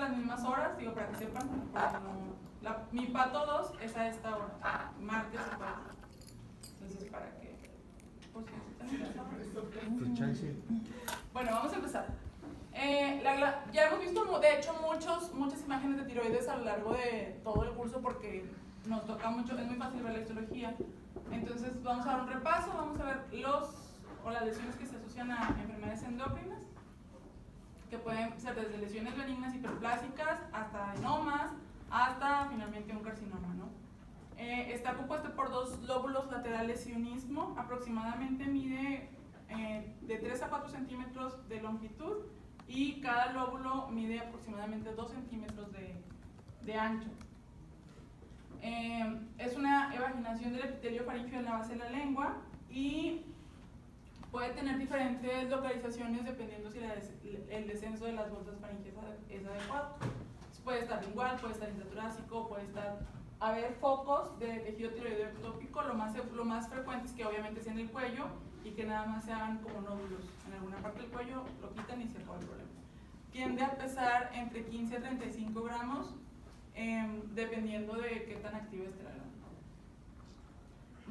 las mismas horas, digo, para que sepan. Mi pato 2 es a esta hora, martes y jueves. Entonces, para que... Pues, bueno, vamos a empezar. Ya hemos visto, de hecho, muchas imágenes de tiroides a lo largo de todo el curso porque nos toca mucho, es muy fácil ver la histología. Entonces, vamos a dar un repaso, vamos a ver las lesiones que se asocian a enfermedades endócrinas, que pueden ser desde lesiones benignas hiperplásicas hasta adenomas, hasta finalmente un carcinoma, ¿no? Está compuesto por 2 lóbulos laterales y un istmo, aproximadamente mide de 3 a 4 centímetros de longitud y cada lóbulo mide aproximadamente 2 centímetros de ancho. Es una evaginación del epitelio faríngeo en la base de la lengua y puede tener diferentes localizaciones dependiendo si el descenso de las bolsas faríngeas es adecuado. Puede estar lingual, puede estar intratorácico, puede haber focos de tejido tiroideo ectópico. Lo más frecuente es que obviamente sea en el cuello y que nada más se hagan como nódulos en alguna parte del cuello, lo quitan y se acaba el problema. Tiende a pesar entre 15 a 35 gramos dependiendo de qué tan activa esté la glándula.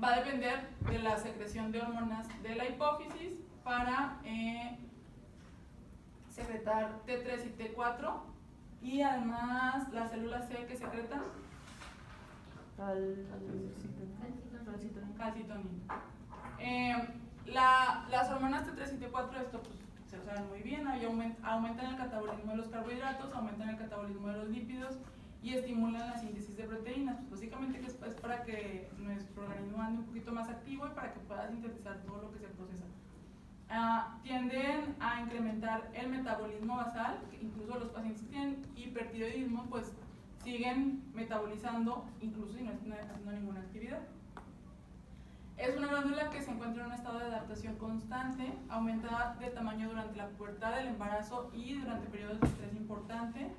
Va a depender de la secreción de hormonas de la hipófisis para secretar T3 y T4 y además las células C que secretan calcitonina. Las hormonas T3 y T4, esto pues se saben muy bien, aumentan el catabolismo de los carbohidratos, aumentan el catabolismo de los lípidos y estimulan la síntesis de proteínas. Pues básicamente es para que nuestro organismo ande un poquito más activo y para que pueda sintetizar todo lo que se procesa. Tienden a incrementar el metabolismo basal, que incluso los pacientes que tienen hipertiroidismo pues siguen metabolizando incluso si no están haciendo ninguna actividad. Es una glándula que se encuentra en un estado de adaptación constante, aumenta de tamaño durante la pubertad, el embarazo y durante periodos de estrés importante.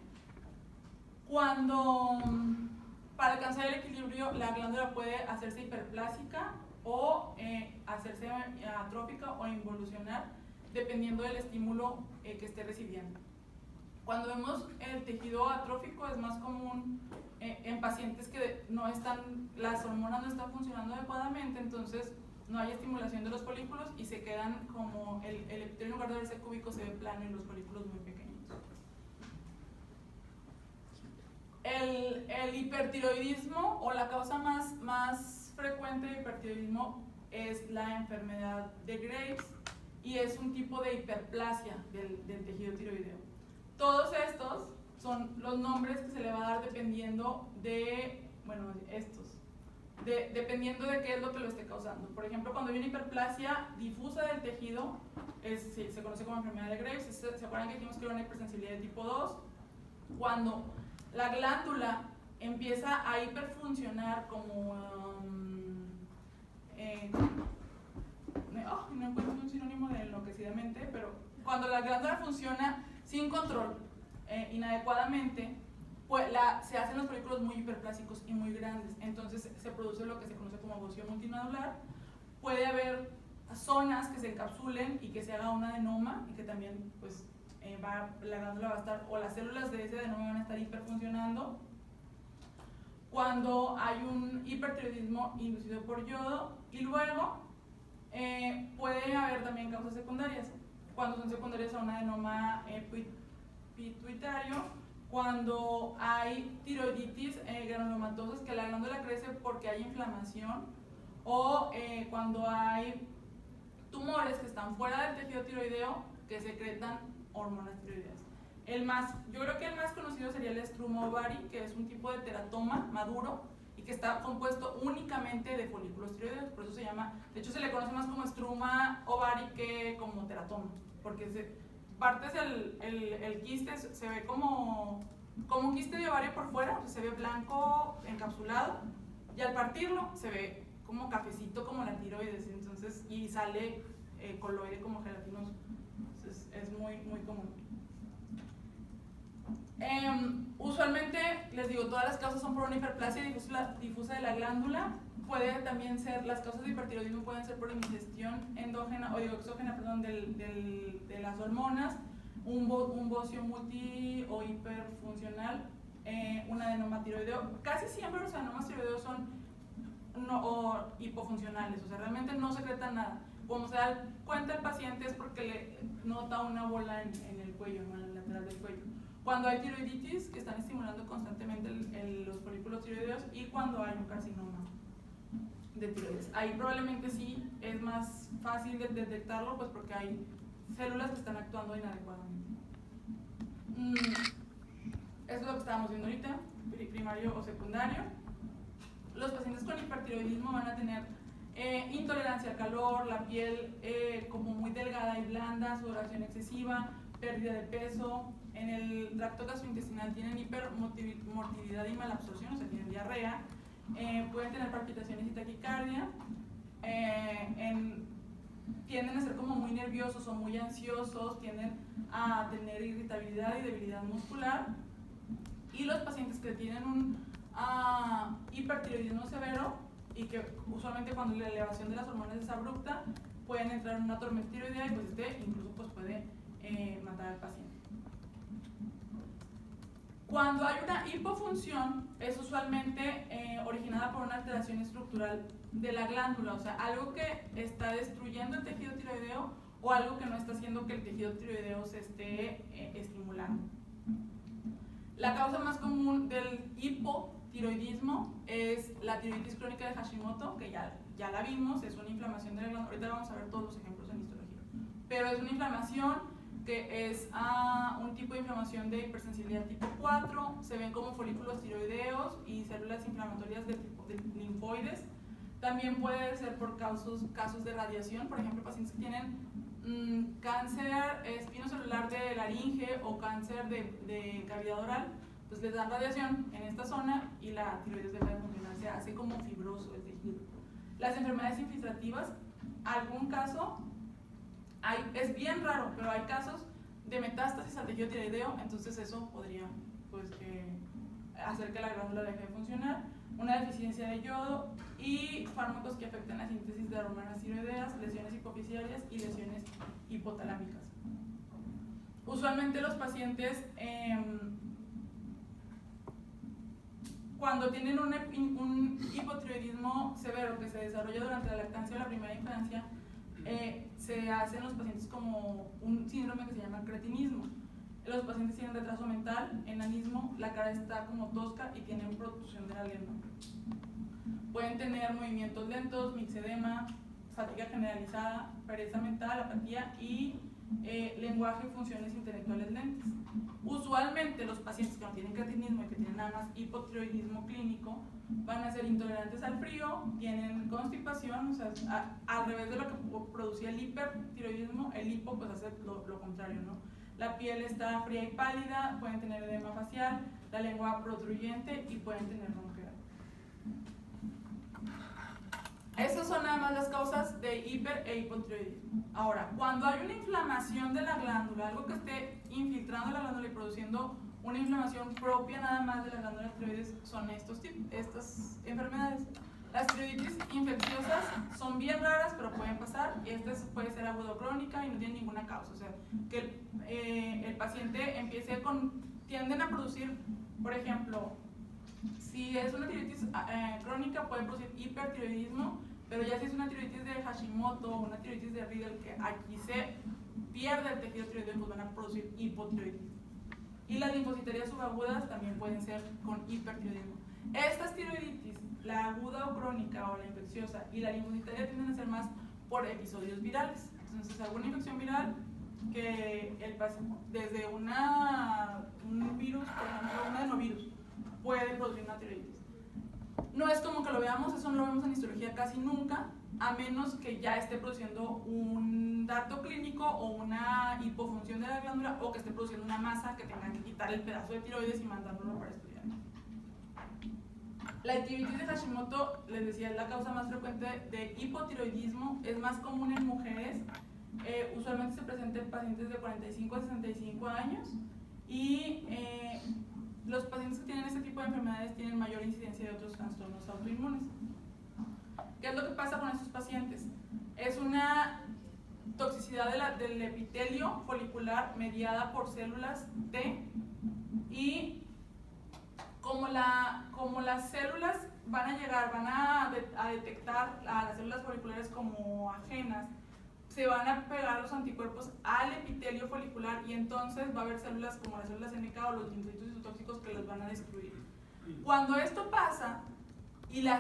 Para alcanzar el equilibrio, la glándula puede hacerse hiperplásica o hacerse atrófica o involucionar dependiendo del estímulo que esté recibiendo. Cuando vemos el tejido atrófico es más común en pacientes que las hormonas no están funcionando adecuadamente, entonces no hay estimulación de los folículos y se quedan como el epitelio en lugar de verse cúbico se ve plano y los folículos muy pequeños. El hipertiroidismo o la causa más frecuente de hipertiroidismo es la enfermedad de Graves y es un tipo de hiperplasia del tejido tiroideo. Todos estos son los nombres que se le va a dar dependiendo dependiendo de qué es lo que lo esté causando. Por ejemplo, cuando hay una hiperplasia difusa del tejido, se conoce como enfermedad de Graves. ¿Se acuerdan que dijimos que era una hipersensibilidad de tipo 2? Cuando la glándula empieza a hiperfuncionar como... no encuentro un sinónimo de enloquecidamente, pero cuando la glándula funciona sin control, inadecuadamente, pues se hacen los folículos muy hiperplásicos y muy grandes. Entonces se produce lo que se conoce como boceo multinodular. Puede haber zonas que se encapsulen y que se haga un adenoma y que también pues, la glándula va a estar, o las células de ese adenoma van a estar hiperfuncionando. Cuando hay un hipertiroidismo inducido por yodo, y luego puede haber también causas secundarias. Cuando son secundarias a un adenoma pituitario, cuando hay tiroiditis granulomatosas, que la glándula crece porque hay inflamación, o cuando hay tumores que están fuera del tejido tiroideo que secretan hormonas tiroideas. Yo creo que el más conocido sería el estruma ovari, que es un tipo de teratoma maduro y que está compuesto únicamente de folículos tiroideos, por eso se llama, de hecho se le conoce más como estruma ovari que como teratoma, porque partes el quiste se ve como un quiste de ovario por fuera, o sea, se ve blanco encapsulado, y al partirlo se ve como cafecito como la tiroides, entonces, y sale coloide como gelatinoso. Entonces es muy, muy común. Usualmente, les digo, todas las causas son por una hiperplasia difusa de la glándula. Puede también ser, las causas de hipertiroidismo pueden ser por ingestión endógena, o exógena, perdón, de las hormonas, un bocio multi o hiperfuncional un adenoma tiroideo. Casi siempre los adenomas tiroideos son hipofuncionales, o sea, realmente no secretan nada. Como se da cuenta el paciente es porque le nota una bola en el cuello, ¿no? En el lateral del cuello. Cuando hay tiroiditis, que están estimulando constantemente los folículos tiroideos, y cuando hay un carcinoma de tiroides. Ahí probablemente sí es más fácil de detectarlo, pues porque hay células que están actuando inadecuadamente. Eso es lo que estábamos viendo ahorita, primario o secundario. Los pacientes con hipertiroidismo van a tener intolerancia al calor, la piel como muy delgada y blanda, sudoración excesiva, pérdida de peso. En el tracto gastrointestinal tienen hipermotilidad y malabsorción, o sea, tienen diarrea. Pueden tener palpitaciones y taquicardia. Tienden a ser como muy nerviosos o muy ansiosos, tienden a tener irritabilidad y debilidad muscular. Y los pacientes que tienen un hipertiroidismo severo, y que usualmente cuando la elevación de las hormonas es abrupta, pueden entrar en una tormenta tiroidea y pues incluso pues puede matar al paciente. Cuando hay una hipofunción es usualmente originada por una alteración estructural de la glándula, o sea, algo que está destruyendo el tejido tiroideo o algo que no está haciendo que el tejido tiroideo se esté estimulando. La causa más común del hipotiroidismo es la tiroiditis crónica de Hashimoto, que ya la vimos, es una inflamación de la glándula. Ahorita vamos a ver todos los ejemplos en histología. Pero es una inflamación que es un tipo de inflamación de hipersensibilidad tipo 4, se ven como folículos tiroideos y células inflamatorias de linfoides. También puede ser por casos de radiación, por ejemplo, pacientes que tienen cáncer espinocelular de laringe o cáncer de cavidad oral, pues les dan radiación en esta zona y la tiroides deja de funcionar, se hace como fibroso el tejido. Las enfermedades infiltrativas, algún caso, es bien raro, pero hay casos de metástasis al tejido tiroideo, entonces eso podría pues, hacer que la glándula deje de funcionar. Una deficiencia de yodo y fármacos que afectan la síntesis de hormonas tiroideas, lesiones hipofisiarias y lesiones hipotalámicas. Usualmente los pacientes cuando tienen un hipotiroidismo severo que se desarrolla durante la lactancia o la primera infancia, se hace en los pacientes como un síndrome que se llama cretinismo. Los pacientes tienen retraso mental, enanismo, la cara está como tosca y tienen protrusión de la lengua. Pueden tener movimientos lentos, mixedema, fatiga generalizada, pereza mental, apatía y lenguaje y funciones intelectuales lentas. Usualmente los pacientes que no tienen cretinismo y que tienen nada más hipotiroidismo clínico van a ser intolerantes al frío, tienen constipación, o sea, al revés de lo que producía el hipertiroidismo, el hipo pues hace lo contrario, ¿no? La piel está fría y pálida, pueden tener edema facial, la lengua protruyente y pueden tener ronquera. Esas son nada más las causas de hiper e hipotiroidismo. Ahora, cuando hay una inflamación de la glándula, algo que esté infiltrando la glándula y produciendo una inflamación propia nada más de la glándula tiroides, son estas enfermedades. Las tiroiditis infecciosas son bien raras, pero pueden pasar, y esta puede ser aguda o crónica y no tiene ninguna causa. O sea, que el paciente tienden a producir, por ejemplo, si es una tiroiditis crónica, puede producir hipertiroidismo, pero ya si es una tiroiditis de Hashimoto o una tiroiditis de Riedel, que aquí se pierde el tejido tiroideo, pues van a producir hipotiroidismo. Y las linfocitarias subagudas también pueden ser con hipertiroidismo. Estas tiroiditis, la aguda o crónica o la infecciosa y la linfocitaria, tienden a ser más por episodios virales. Entonces, alguna infección viral que el paciente, desde un virus, por ejemplo, un adenovirus, puede producir una tiroiditis. No es como que lo veamos, eso no lo vemos en histología casi nunca, a menos que ya esté produciendo un dato clínico o una hipofunción de la glándula, o que esté produciendo una masa que tengan que quitar el pedazo de tiroides y mandándolo para estudiar. La tiroiditis de Hashimoto, les decía, es la causa más frecuente de hipotiroidismo, es más común en mujeres, usualmente se presenta en pacientes de 45 a 65 años y los pacientes que tienen este tipo de enfermedades tienen mayor incidencia de otros trastornos autoinmunes. ¿Qué es lo que pasa con estos pacientes? Es una toxicidad del epitelio folicular mediada por células T, y como como las células van a detectar a las células foliculares como ajenas, se van a pegar los anticuerpos al epitelio folicular y entonces va a haber células como las células NK o los linfocitos citotóxicos que los van a destruir. Cuando esto pasa y la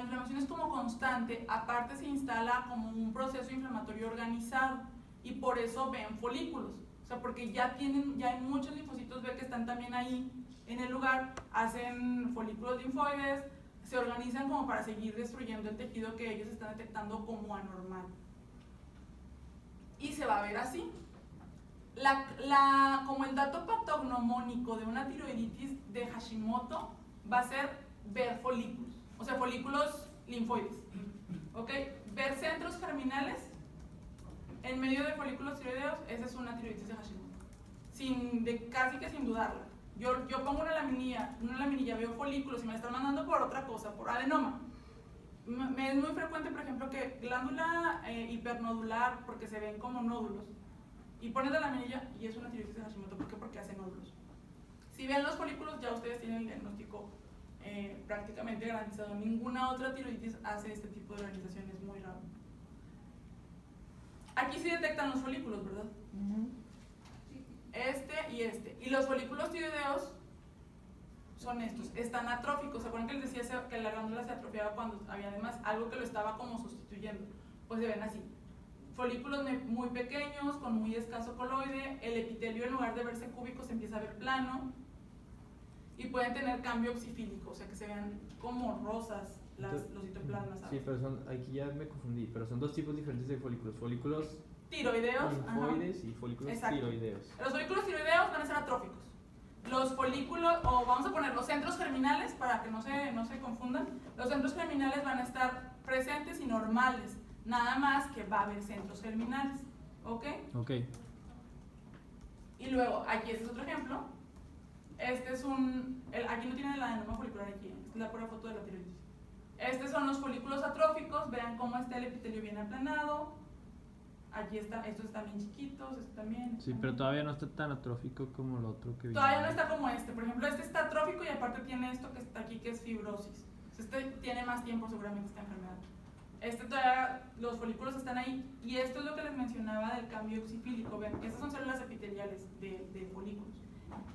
inflamación es como constante, aparte se instala como un proceso inflamatorio organizado y por eso ven folículos. O sea, porque ya hay muchos linfocitos B que están también ahí en el lugar, hacen folículos linfoides, se organizan como para seguir destruyendo el tejido que ellos están detectando como anormal. Y se va a ver así. Como el dato patognomónico de una tiroiditis de Hashimoto va a ser ver folículos, o sea, folículos linfoides. ¿Ok? Ver centros germinales en medio de folículos tiroideos, esa es una tiroiditis de Hashimoto. Casi que sin dudarla. Yo pongo una laminilla, veo folículos y me la están mandando por otra cosa, por adenoma. Es muy frecuente, por ejemplo, que glándula hipernodular, porque se ven como nódulos, y pones la laminilla y es una tiroiditis de Hashimoto. ¿Por qué? Porque hace nódulos. Si ven los folículos, ya ustedes tienen el diagnóstico prácticamente garantizado. Ninguna otra tiroiditis hace este tipo de organización, es muy raro. Aquí sí detectan los folículos, ¿verdad? Este y este. Y los folículos tiroideos son estos, están atróficos. ¿Se acuerdan que les decía que la glándula se atrofiaba cuando había además algo que lo estaba como sustituyendo? Pues se ven así. Folículos muy pequeños, con muy escaso coloide, el epitelio en lugar de verse cúbico se empieza a ver plano y pueden tener cambio oxifílico, o sea que se vean como rosas los citoplasmas, ¿sabes? Sí, pero aquí ya me confundí, pero son dos tipos diferentes de folículos. Folículos tiroideos, linfoides y folículos tiroideos. Los folículos tiroideos van a ser atróficos. Los folículos, o vamos a poner los centros germinales para que no se confundan, los centros germinales van a estar presentes y normales, nada más que va a haber centros germinales, ¿ok? Ok. Y luego, aquí este es otro ejemplo, este es aquí no tiene el adenoma folicular aquí, esta es la pura foto de la tiroides. Estos son los folículos atróficos, vean cómo está el epitelio bien aplanado. Aquí está, estos están bien chiquitos, estos también. Sí, pero todavía no está tan atrófico como el otro que viene. Todavía no está como este. Por ejemplo, este está atrófico y aparte tiene esto que está aquí, que es fibrosis. Este tiene más tiempo seguramente esta enfermedad. Este todavía, los folículos están ahí. Y esto es lo que les mencionaba del cambio oxifílico. Ven, estas son células epiteliales de folículos.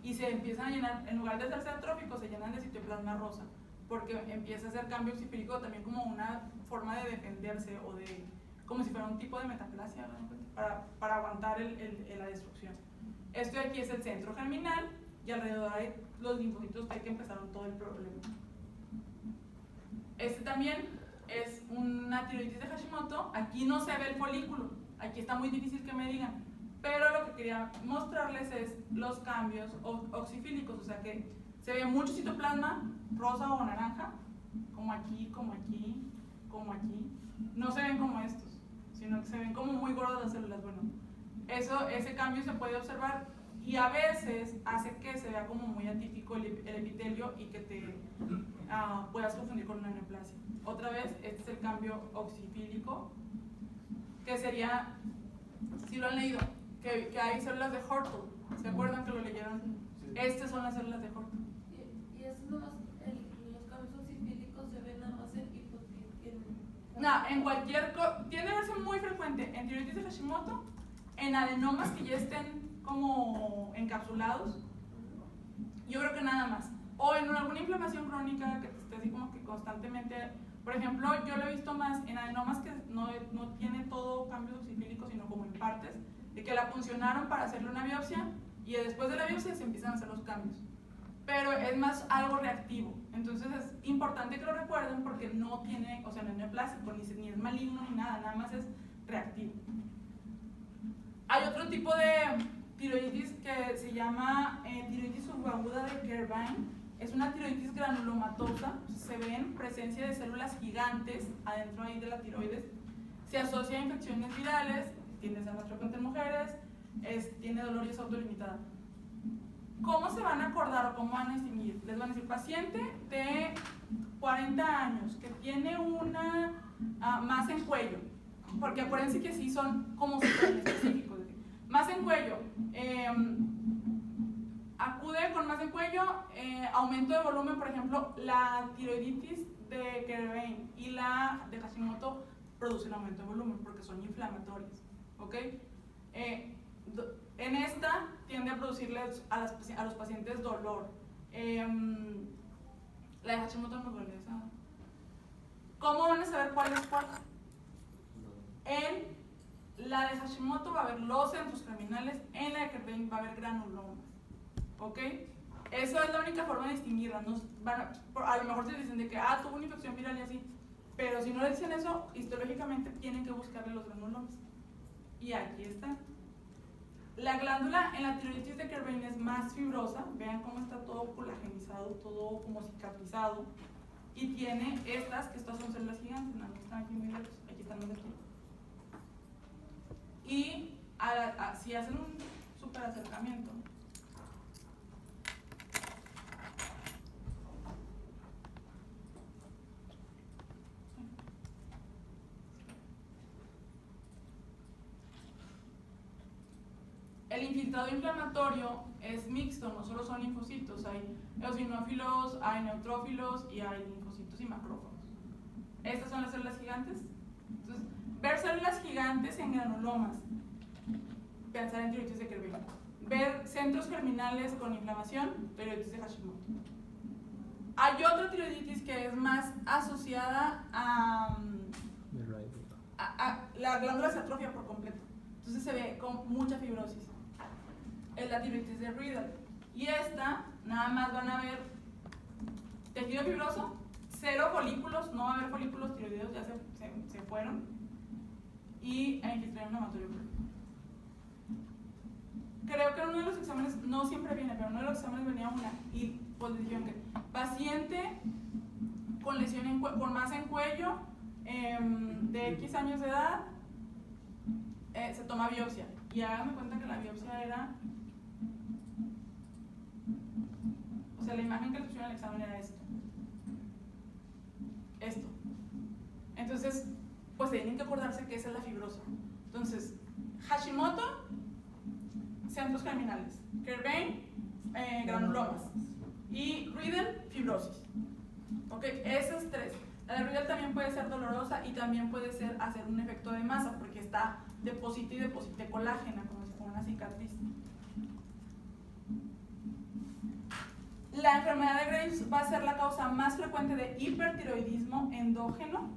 Y se empiezan a llenar, en lugar de hacerse atróficos, se llenan de citoplasma rosa. Porque empieza a hacer cambio oxifílico también como una forma de defenderse o de... como si fuera un tipo de metaplasia, para aguantar la destrucción. Esto de aquí es el centro germinal y alrededor hay los linfocitos T que empezaron todo el problema. Este también es una tiroiditis de Hashimoto. Aquí no se ve el folículo, aquí está muy difícil que me digan, pero lo que quería mostrarles es los cambios oxifílicos, o sea que se ve mucho citoplasma rosa o naranja, como aquí, como aquí, como aquí. No se ven como estos, sino que se ven como muy gordas las células. Bueno, ese cambio se puede observar y a veces hace que se vea como muy atípico el epitelio y que te puedas confundir con una neoplasia. Otra vez, este es el cambio oxifílico, que sería, si lo han leído, que hay células de Hortle. ¿Se acuerdan que lo leyeron? Sí. Estas son las células de Hortle. ¿Y esos los cambios oxifílicos se ven nada más en No, en cualquier... tiene que ser muy frecuente en tiroiditis de Hashimoto, en adenomas que ya estén como encapsulados, yo creo que nada más. O en alguna inflamación crónica que esté así como que constantemente... Por ejemplo, yo lo he visto más en adenomas que no tiene todo cambios oxifílicos, sino como en partes, de que la puncionaron para hacerle una biopsia y después de la biopsia se empiezan a hacer los cambios. Pero es más algo reactivo, entonces es importante que lo recuerden porque no tiene, o sea, no es neoplásico, ni es maligno ni nada, nada más es reactivo. Hay otro tipo de tiroiditis que se llama tiroiditis subaguda de Kervine. Es una tiroiditis granulomatosa, se ven presencia de células gigantes adentro ahí de la tiroides, se asocia a infecciones virales, tiende a ser más frecuente en mujeres, tiene dolor y es autolimitada. ¿Cómo se van a acordar o cómo van a distinguir? Les van a decir, paciente de 40 años que tiene una masa en cuello, porque acuérdense que sí son como súper específicos. Masa en cuello, acude con más de cuello, aumento de volumen, por ejemplo, la tiroiditis de Kerbein y la de Hashimoto producen aumento de volumen porque son inflamatorias, ¿ok? En esta tiende a producirles a los pacientes dolor. La de Hashimoto no duele, ¿sabes? ¿Cómo van a saber cuál es cuál? En la de Hashimoto va a haber los centros terminales, en la de Kerbein va a haber granulomas, ¿ok? Eso es la única forma de distinguirla. A lo mejor se dicen de que tuvo una infección viral y así, pero si no le dicen eso, histológicamente tienen que buscarle los granulomas. Y aquí están. La glándula en la tiroiditis de Kerbein es más fibrosa, vean cómo está todo colagenizado, todo como cicatrizado, y tiene estas son células gigantes, no están aquí muy lejos, aquí están los de aquí. Y si hacen un súper acercamiento, el infiltrado inflamatorio es mixto, no solo son linfocitos, hay eosinófilos, hay neutrófilos y hay linfocitos y macrófagos. Estas son las células gigantes. Entonces, ver células gigantes en granulomas, pensar en tiroiditis de Kerbein. Ver centros germinales con inflamación, tiroiditis de Hashimoto. Hay otra tiroiditis que es más asociada a la glándula se atrofia por completo. Entonces se ve con mucha fibrosis. Es la tiroiditis de Riedel. Y esta, nada más van a ver tejido fibroso, 0 folículos, no va a haber folículos tiroideos, ya se fueron. Y infiltrado inflamatorio. Creo que en uno de los exámenes, no siempre viene, pero en uno de los exámenes venía una y pues dijeron que paciente con lesión con masa en cuello, de X años de edad, se toma biopsia. Y háganme cuenta que la biopsia era, o sea, la imagen que les pusieron en el examen era esto. Entonces, pues tienen que acordarse que esa es la fibrosa. Entonces, Hashimoto, centros germinales. Kerbein, granulomas. Y Riedel, fibrosis. Ok, esas tres. La de Riedel también puede ser dolorosa y también puede ser hacer un efecto de masa porque está deposita y deposita de colágena, como si fuera una cicatriz. La enfermedad de Graves va a ser la causa más frecuente de hipertiroidismo endógeno.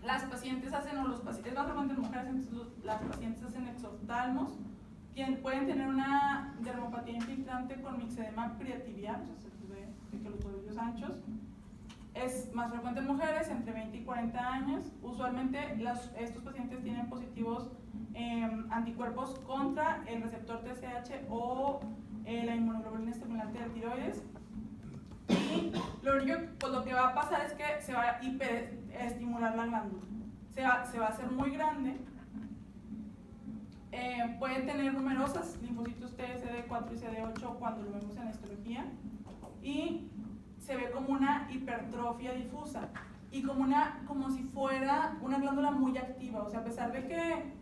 Las pacientes hacen, o los pacientes, es más frecuente en mujeres, entonces las pacientes hacen exoftalmos. Pueden tener una dermopatía infiltrante con mixedema pretibial, o sea, se ve que los tobillos anchos. Es más frecuente en mujeres entre 20 y 40 años. Usualmente estos pacientes tienen positivos anticuerpos contra el receptor TSH o la inmunoglobulina estimulante de tiroides. Y lo que va a pasar es que se va a hiperestimular la glándula. Se va a hacer muy grande. Pueden tener numerosas linfocitos T, CD4 y CD8 cuando lo vemos en la histología. Y se ve como una hipertrofia difusa y como si fuera una glándula muy activa, o sea, a pesar de que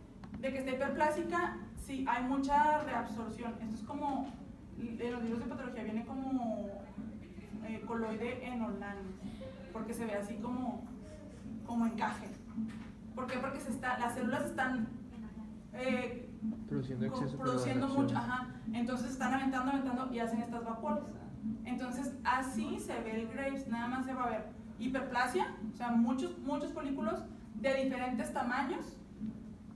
esté hiperplásica, sí, hay mucha reabsorción. Esto es como, en los libros de patología viene como coloide enolán, porque se ve así como encaje. ¿Por qué? Porque las células están produciendo mucho, entonces están aventando y hacen estas vacuolas. Entonces, así se ve el Graves, nada más se va a ver hiperplasia, o sea, muchos folículos de diferentes tamaños.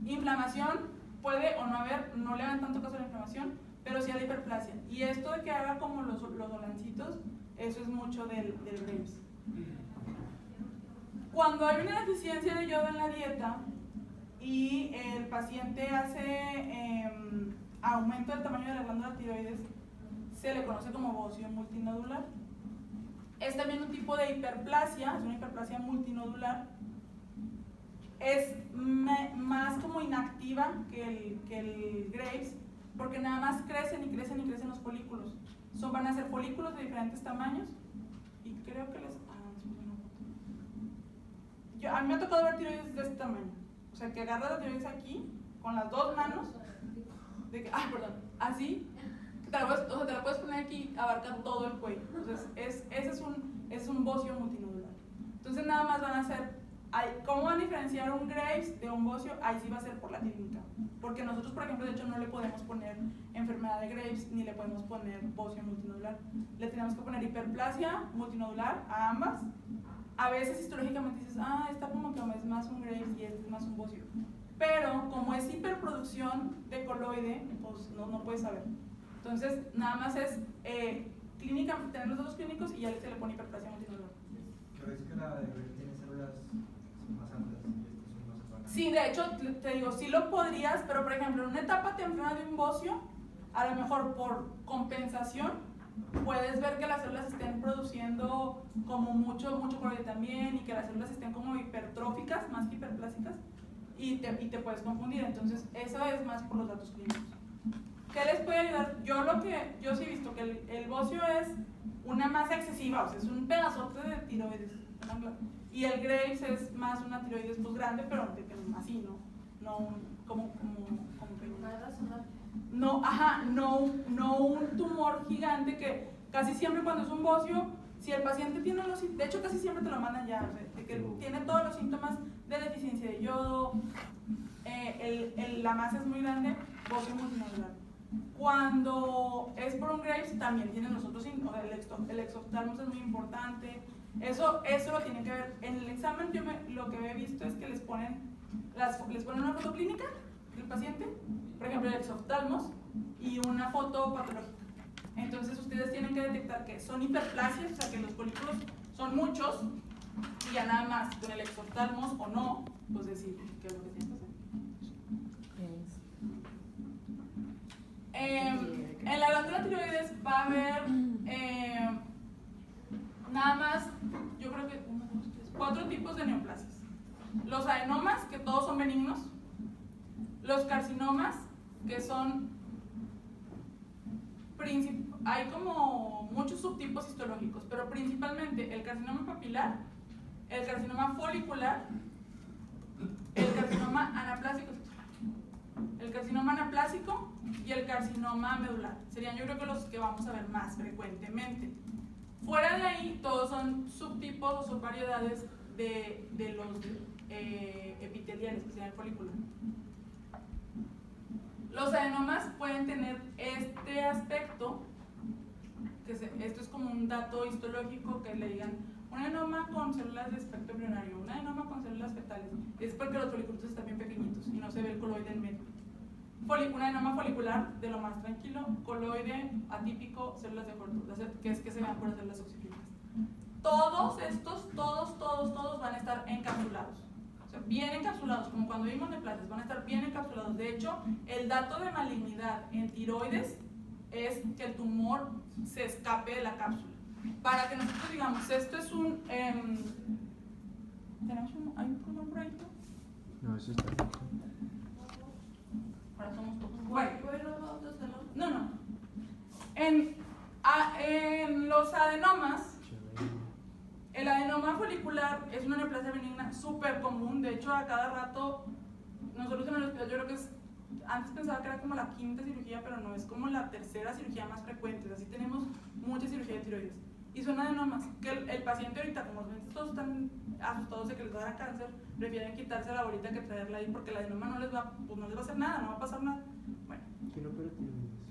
Inflamación, puede o no haber, no le hagan tanto caso a la inflamación, pero sí a la hiperplasia. Y esto de que haga como los dolancitos, eso es mucho del Graves. Cuando hay una deficiencia de yodo en la dieta y el paciente hace aumento del tamaño de la glándula tiroides, se le conoce como bocio multinodular. Es también un tipo de hiperplasia, es una hiperplasia multinodular. Es más como inactiva que el Graves, porque nada más crecen y crecen y crecen los folículos. Van a ser folículos de diferentes tamaños y creo que a mí me ha tocado ver tiroides de este tamaño. O sea, que agarra la tiroides aquí, con las dos manos, así, te la puedes poner aquí, abarca todo el cuello. Entonces, ese es un bocio multinodular. Entonces, nada más van a hacer, ¿cómo van a diferenciar un Graves de un bocio? Ahí sí va a ser por la clínica. Porque nosotros, por ejemplo, de hecho, no le podemos poner enfermedad de Graves ni le podemos poner bocio multinodular. Le tenemos que poner hiperplasia multinodular a ambas. A veces, histológicamente dices, esta como que es más un Graves y este es más un bocio. Pero, como es hiperproducción de coloide, pues no puedes saber. Entonces, nada más es clínica, tener los datos clínicos y ya se le pone hiperplasia multinodular. Pero es que la de Graves tiene células más altas y estas son más bajas. Sí, de hecho, te digo, sí lo podrías, pero por ejemplo, en una etapa temprana de un bocio, a lo mejor por compensación, puedes ver que las células estén produciendo como mucho coloide también y que las células estén como hipertróficas, más que hiperplásicas, y te puedes confundir. Entonces, eso es más por los datos clínicos. ¿Qué les puede ayudar? Yo sí he visto que el bocio es una masa excesiva, o sea, es un pedazote de tiroides. Y el Graves es más una tiroides pues grande, pero así, no como no un tumor gigante que casi siempre cuando es un bocio, si el paciente tiene de hecho casi siempre te lo mandan ya, o sea, de que tiene todos los síntomas de deficiencia de yodo, la masa es muy grande, bocio multinodular. Cuando es por un Graves también tienen los otros síntomas, el exoftalmos es muy importante, eso lo tienen que ver. En el examen lo que he visto es que les ponen una foto clínica del paciente, por ejemplo el exoftalmos, y una foto patológica. Entonces ustedes tienen que detectar que son hiperplasias, o sea que los folículos son muchos, y ya nada más con el exoftalmos o no, pues decir qué es lo que tienen que hacer. En la glándula tiroides va a haber nada más, yo creo que 4 tipos de neoplasias. Los adenomas, que todos son benignos. Los carcinomas, que son, hay como muchos subtipos histológicos, pero principalmente el carcinoma papilar, el carcinoma folicular, el carcinoma anaplásico y el carcinoma medular. Serían yo creo que los que vamos a ver más frecuentemente. Fuera de ahí, todos son subtipos o subvariedades de los epiteliales, que serían el folicular. Los adenomas pueden tener este aspecto, esto es como un dato histológico que le digan un adenoma con células de espectro embrionario, un adenoma con células fetales. Es porque los foliculitos están bien pequeñitos y no se ve el coloide en medio. Un adenoma folicular, de lo más tranquilo, coloide atípico, células de Horton, que es que se vean por las células oxígenas. Todos estos, todos van a estar encapsulados. O sea, bien encapsulados, como cuando vimos neoplasias, van a estar bien encapsulados. De hecho, el dato de malignidad en tiroides es que el tumor se escape de la cápsula. Para que nosotros digamos, esto es un... ¿hay un pulmón por ahí? No, eso está bien. Ahora somos todos. Bueno, No. En los adenomas, el adenoma folicular es una neoplasia benigna súper común. De hecho, a cada rato, nosotros en el hospital, yo creo que antes pensaba que era como la 5ª cirugía, pero no, es como la 3ª cirugía más frecuente. Así tenemos mucha cirugía de tiroides. Y son adenomas que el paciente ahorita, como los pacientes todos están asustados de que les va a dar cáncer, prefieren quitarse la bolita que traerla ahí porque el adenoma no les va a hacer nada, no va a pasar nada. Bueno,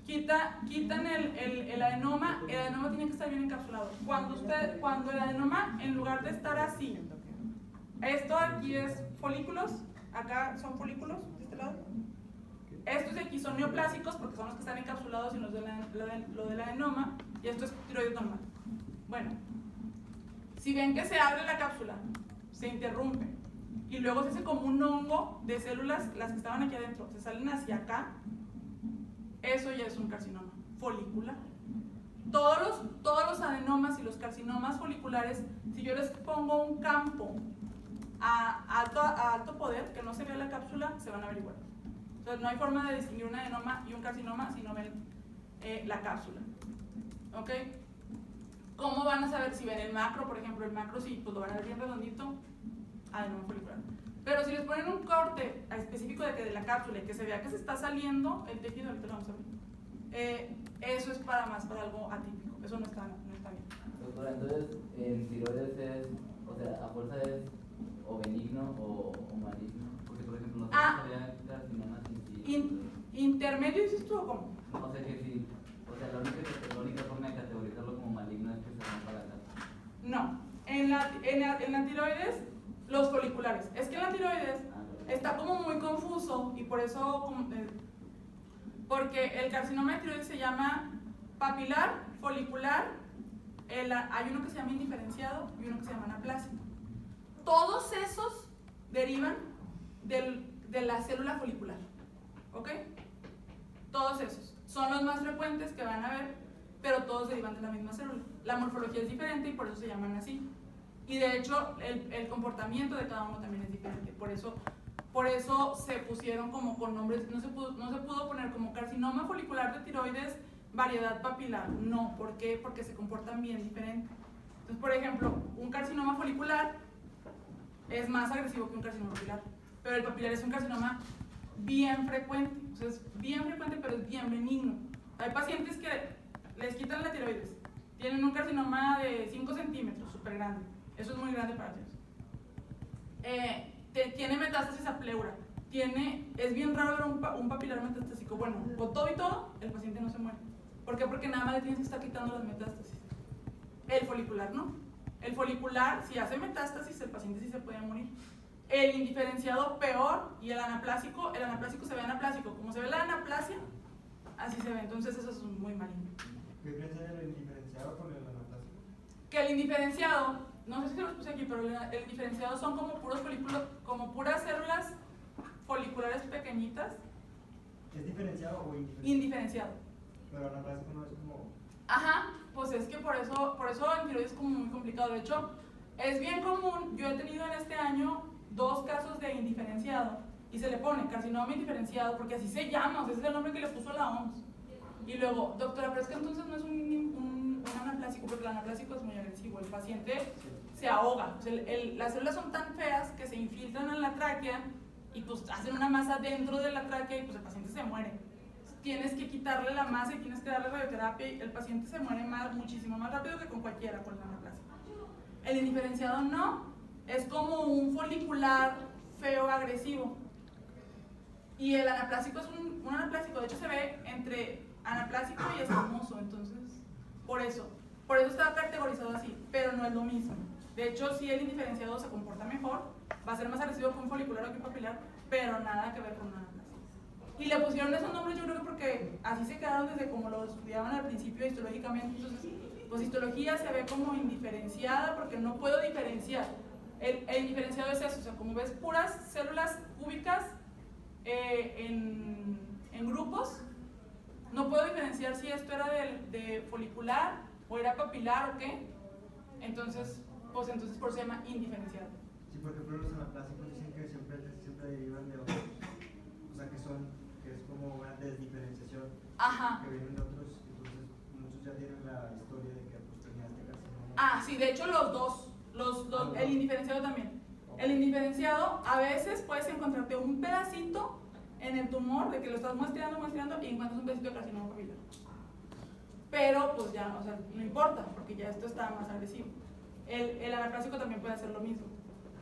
quitan el adenoma tiene que estar bien encapsulado. Cuando el adenoma, en lugar de estar así, esto aquí es folículos, acá son folículos, de este lado. Estos de aquí son neoplásicos porque son los que están encapsulados y los lo del adenoma, y esto es tiroides normal. Bueno, si ven que se abre la cápsula, se interrumpe y luego se hace como un hongo de células, las que estaban aquí adentro, se salen hacia acá, eso ya es un carcinoma folicular. Todos los adenomas y los carcinomas foliculares, si yo les pongo un campo a alto poder, que no se vea la cápsula, se van a ver igual. Entonces no hay forma de distinguir un adenoma y un carcinoma si no ven la cápsula. ¿Ok? ¿Cómo van a saber si ven el macro? Por ejemplo, el macro sí, pues lo van a ver bien redondito, adenoma folicular. Pero si les ponen un corte específico de la cápsula y que se vea que se está saliendo el tejido, ahorita lo vamos a ver. eso es para algo atípico. Eso no está bien. Doctora, entonces en tiroides es, o sea, a fuerza es o benigno o maligno. Porque, por ejemplo, nosotros había carcinomas ¿Intermedio dices tú o cómo? O sea que sí, o sea, la única forma de categorizarlo como maligno es que se rompa la casa. No, en la tiroides, los foliculares. Es que en la tiroides está como muy confuso y por eso, porque el carcinoma de tiroides se llama papilar, folicular, hay uno que se llama indiferenciado y uno que se llama anaplásico. Todos esos derivan de la célula folicular, ¿ok? Todos esos son los más frecuentes que van a ver, pero todos derivan de la misma célula. La morfología es diferente y por eso se llaman así. Y de hecho, el comportamiento de cada uno también es diferente. Por eso se pusieron como con nombres, no se pudo poner como carcinoma folicular de tiroides, variedad papilar. No, ¿por qué? Porque se comportan bien diferente. Entonces, por ejemplo, un carcinoma folicular es más agresivo que un carcinoma papilar, pero el papilar es un carcinoma bien frecuente, o sea, es bien frecuente, pero es bien benigno. Hay pacientes que les quitan la tiroides, tienen un carcinoma de 5 centímetros, súper grande, eso es muy grande para ellos. Tiene metástasis a pleura, es bien raro ver un papilar metastásico. Bueno, con todo y todo, el paciente no se muere. ¿Por qué? Porque nada más le tienes que estar quitando las metástasis. El folicular no. El folicular, si hace metástasis, el paciente sí se puede morir. El indiferenciado peor, y el anaplásico se ve anaplásico. Como se ve la anaplasia, así se ve. Entonces eso es muy maligno. ¿Qué diferencia hay el indiferenciado con el anaplásico? Que el indiferenciado, no sé si se los puse aquí, pero el indiferenciado son como puros folículos, como puras células foliculares pequeñitas. ¿Es diferenciado o indiferenciado? Indiferenciado. Pero anaplásico no es como... Ajá, pues es que por eso en tiroides es como muy complicado. De hecho, es bien común, yo he tenido en este año 2 casos de indiferenciado y se le pone carcinoma indiferenciado porque así se llama, o sea, ese es el nombre que le puso la OMS. Y luego, doctora, pero es que entonces no es un anaplásico, porque el anaplásico es muy agresivo, el paciente se ahoga. O sea, las células son tan feas que se infiltran en la tráquea y pues hacen una masa dentro de la tráquea y pues el paciente se muere. Tienes que quitarle la masa y tienes que darle radioterapia y el paciente se muere muchísimo más rápido que con cualquiera con el anaplásico. El indiferenciado no, es como un folicular feo agresivo. Y el anaplásico es un anaplásico, de hecho se ve entre anaplásico y escamoso, entonces por eso está categorizado así, pero no es lo mismo. De hecho, si el indiferenciado se comporta mejor, va a ser más agresivo que un folicular o que un papilar, pero nada que ver con un anaplásico. Y le pusieron esos nombres, yo creo que porque así se quedaron desde como lo estudiaban al principio histológicamente. Entonces, pues histología se ve como indiferenciada porque no puedo diferenciar. El indiferenciado es eso, o sea, como ves puras células cúbicas en grupos, no puedo diferenciar si esto era de folicular o era papilar o qué. Entonces por eso se llama indiferenciado. Sí, por ejemplo, los anaplásicos dicen que siempre derivan de otros, o sea, que es como una desdiferenciación. Ajá. Que vienen de otros, entonces muchos ya tienen la historia de que pues tenía este carcinoma. Ah, sí, de hecho los dos, el indiferenciado también. El indiferenciado, a veces puedes encontrarte un pedacito en el tumor de que lo estás muestreando y encuentras un pedacito de carcinoma papilar. Pero pues ya, o sea, no importa, porque ya esto está más agresivo. El anaplásico también puede hacer lo mismo.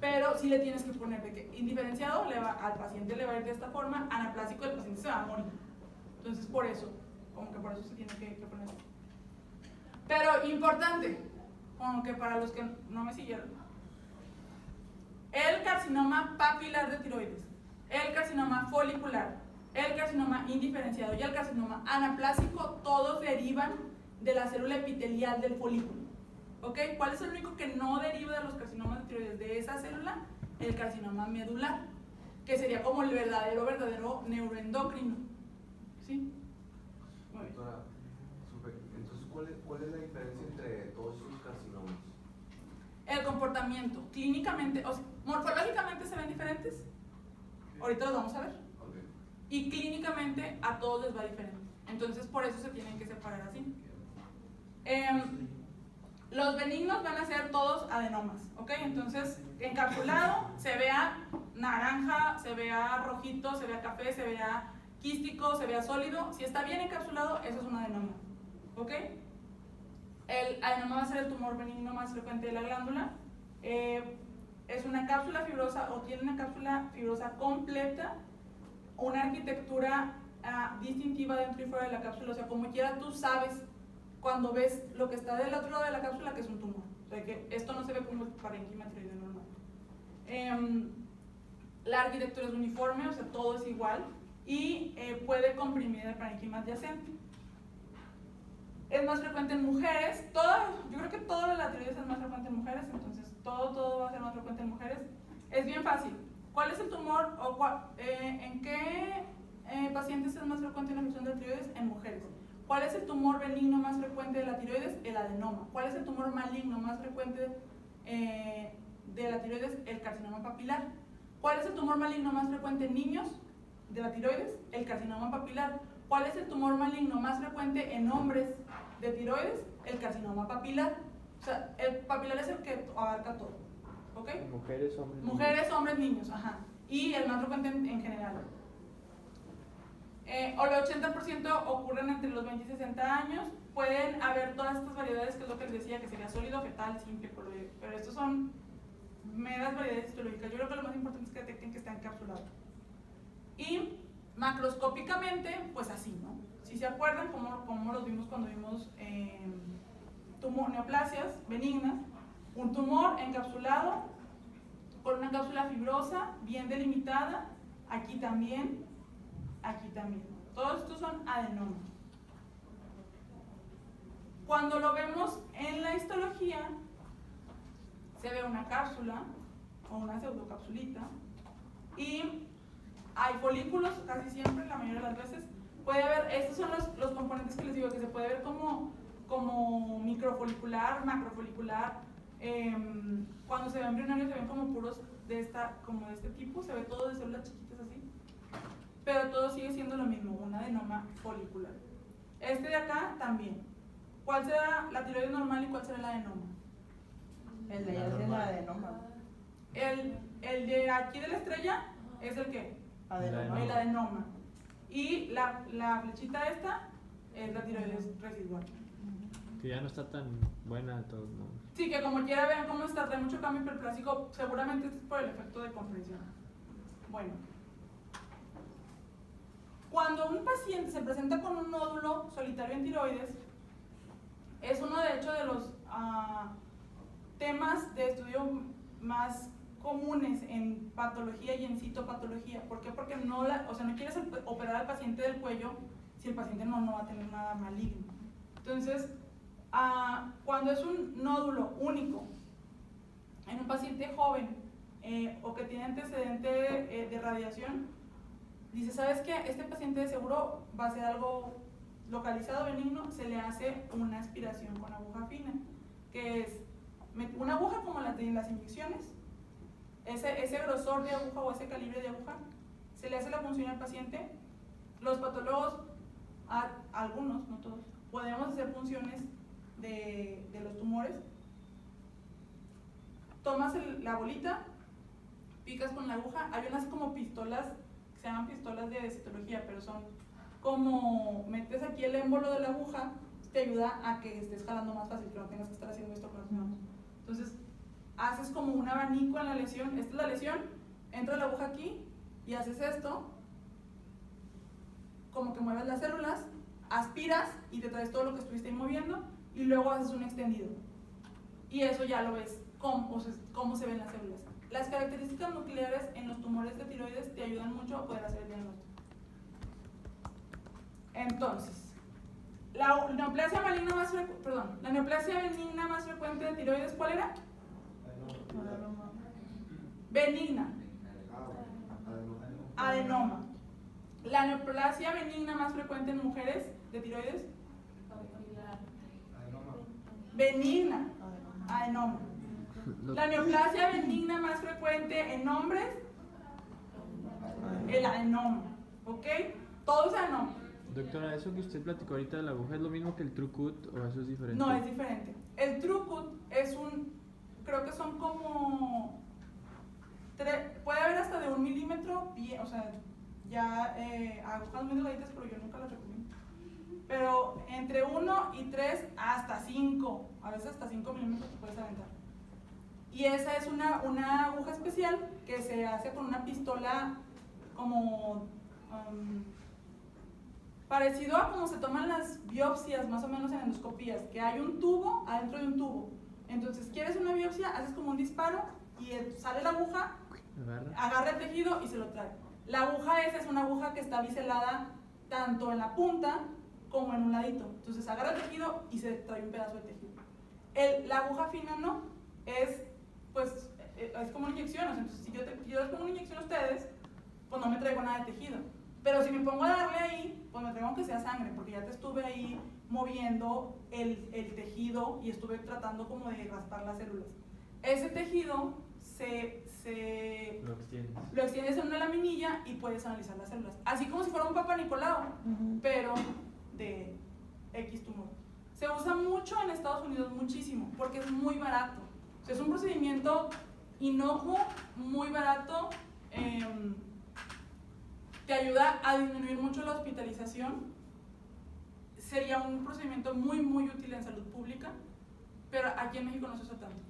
Pero sí le tienes que poner de que indiferenciado al paciente le va a ir de esta forma, anaplásico el paciente se va a morir. Entonces por eso se tiene que poner. Pero importante, como que para los que no me siguieron, el carcinoma papilar de tiroides, el carcinoma folicular, el carcinoma indiferenciado y el carcinoma anaplásico, todos derivan de la célula epitelial del folículo. ¿Ok? ¿Cuál es el único que no deriva de los carcinomas de tiroides de esa célula? El carcinoma medular, que sería como el verdadero neuroendocrino. ¿Sí? Muy bien. Doctora, entonces, ¿cuál es la diferencia entre todos esos carcinomas? El comportamiento, clínicamente, o sea, morfológicamente se ven diferentes. Ahorita los vamos a ver. Okay. Y clínicamente a todos les va diferente. Entonces por eso se tienen que separar así. Los benignos van a ser todos adenomas, ¿ok? Entonces, encapsulado se vea naranja, se vea rojito, se vea café, se vea quístico, se vea sólido. Si está bien encapsulado, eso es un adenoma. ¿Ok? El adenoma va a ser el tumor benigno más frecuente de la glándula. Es una cápsula fibrosa o tiene una cápsula fibrosa completa, una arquitectura distintiva dentro y fuera de la cápsula. O sea, como quiera tú sabes cuando ves lo que está del otro lado de la cápsula que es un tumor. O sea, que esto no se ve como el parénquima tiroideo normal. La arquitectura es uniforme, o sea, todo es igual y puede comprimir el parénquima adyacente. Es más frecuente en mujeres. Yo creo que toda la tiroides es más frecuente en mujeres, entonces todo va a ser más frecuente en mujeres. Es bien fácil. ¿Cuál es el tumor o en qué pacientes es más frecuente la afección de la tiroides? En mujeres. ¿Cuál es el tumor benigno más frecuente de la tiroides? El adenoma. ¿Cuál es el tumor maligno más frecuente de la tiroides? El carcinoma papilar. ¿Cuál es el tumor maligno más frecuente en niños de la tiroides? El carcinoma papilar. ¿Cuál es el tumor maligno más frecuente en hombres de tiroides? El carcinoma papilar. O sea, el papilar es el que abarca todo. ¿Ok? Mujeres, hombres. Mujeres, hombres, niños. Ajá. Y el más frecuente en general. O el 80% ocurren entre los 20 y 60 años. Pueden haber todas estas variedades, que es lo que les decía, que sería sólido, fetal, simple, colorido. Pero estos son meras variedades histológicas. Yo creo que lo más importante es que detecten que está encapsulado. Y macroscópicamente, pues así, ¿no? Si se acuerdan, como los vimos cuando vimos neoplasias benignas, un tumor encapsulado con una cápsula fibrosa bien delimitada, aquí también. Todos estos son adenomas. Cuando lo vemos en la histología, se ve una cápsula o una pseudocapsulita y hay folículos casi siempre, la mayoría de las veces. Puede haber, estos son los componentes que les digo, que se puede ver como microfolicular, macrofolicular. Cuando se ve embrionario se ven como puros de este tipo, se ve todo de células chiquitas así. Pero todo sigue siendo lo mismo, un adenoma folicular. Este de acá también. ¿Cuál será la tiroides normal y cuál será el adenoma? El de allá es el adenoma. El de aquí de la estrella es el que Adenoma. el adenoma. Y la flechita esta es la tiroides residual. Que ya no está tan buena de todos modos. Sí, que como quiera vean cómo está, trae mucho cambio hiperplásico, seguramente esto es por el efecto de compresión. Bueno. Cuando un paciente se presenta con un nódulo solitario en tiroides, es uno de hecho de los temas de estudio más comunes en patología y en citopatología. ¿Por qué? Porque no quieres operar al paciente del cuello si el paciente no va a tener nada maligno. Entonces, cuando es un nódulo único en un paciente joven o que tiene antecedente de radiación, dice, ¿sabes qué? Este paciente de seguro va a ser algo localizado, benigno. Se le hace una aspiración con aguja fina, que es una aguja como las de las inyecciones, ese grosor de aguja o ese calibre de aguja, se le hace la punción al paciente. Los patólogos, algunos, no todos, podemos hacer punciones de los tumores. Tomas la bolita, picas con la aguja. Hay unas como pistolas que se llaman pistolas de citología, pero son como metes aquí el émbolo de la aguja, te ayuda a que estés jalando más fácil, que no tengas que estar haciendo esto con las manos. Entonces haces como un abanico en la lesión. Esta es la lesión, entra la aguja aquí y haces esto, como que mueves las células, aspiras y te traes todo lo que estuviste ahí moviendo y luego haces un extendido. Y eso ya lo ves, cómo se ven las células. Las características nucleares en los tumores de tiroides te ayudan mucho a poder hacer el diagnóstico. Entonces, la neoplasia benigna más frecuente de tiroides, ¿cuál era? Benigna. Adenoma. La neoplasia benigna más frecuente en mujeres de tiroides. Benigna. Adenoma. La neoplasia benigna más frecuente en hombres. El adenoma. ¿Ok? Todo es adenoma. Doctora, ¿eso que usted platicó ahorita de la aguja es lo mismo que el TrueCut o eso es diferente? No, es diferente. El TrueCut es creo que son como, puede haber hasta de 1 milímetro, o sea, ya agujas muy delgaditas, pero yo nunca las recomiendo. Pero entre 1 y 3 hasta 5, a veces hasta 5 milímetros te puedes aventar. Y esa es una aguja especial que se hace con una pistola como parecido a como se toman las biopsias más o menos en endoscopías, que hay un tubo adentro de un tubo. Entonces, quieres una biopsia, haces como un disparo y sale la aguja, agarra el tejido y se lo trae. La aguja esa es una aguja que está biselada tanto en la punta como en un ladito. Entonces, agarra el tejido y se trae un pedazo de tejido. La aguja fina no, es como una inyección. O sea, entonces, si yo les pongo una inyección a ustedes, pues no me traigo nada de tejido. Pero si me pongo a darle ahí, pues me traigo que sea sangre, porque ya te estuve ahí moviendo el tejido y estuve tratando como de raspar las células. Ese tejido lo extiendes en una laminilla y puedes analizar las células. Así como si fuera un Papa Nicolau, pero de X tumor. Se usa mucho en Estados Unidos, muchísimo, porque es muy barato. O sea, es un procedimiento inocuo, muy barato, te ayuda a disminuir mucho la hospitalización. Sería un procedimiento muy, muy útil en salud pública, pero aquí en México no se usa tanto.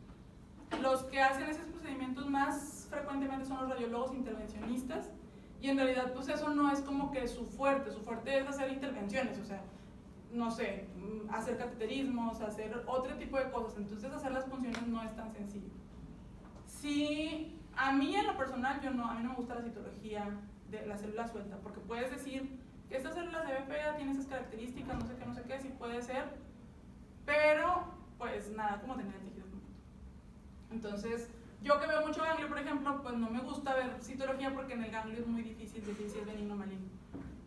Los que hacen esos procedimientos más frecuentemente son los radiólogos intervencionistas, y en realidad pues eso no es como que su fuerte es hacer intervenciones, o sea, no sé, hacer cateterismos, hacer otro tipo de cosas. Entonces hacer las punciones no es tan sencillo. Sí, a mí en lo personal a mí no me gusta la citología de la célula suelta, porque puedes decir que esta célula se ve fea, tiene esas características, no sé qué, sí puede ser, pero pues nada como tener el tejido completo. Entonces, yo que veo mucho ganglio, por ejemplo, pues no me gusta ver citología porque en el ganglio es muy difícil decir si es benigno o maligno.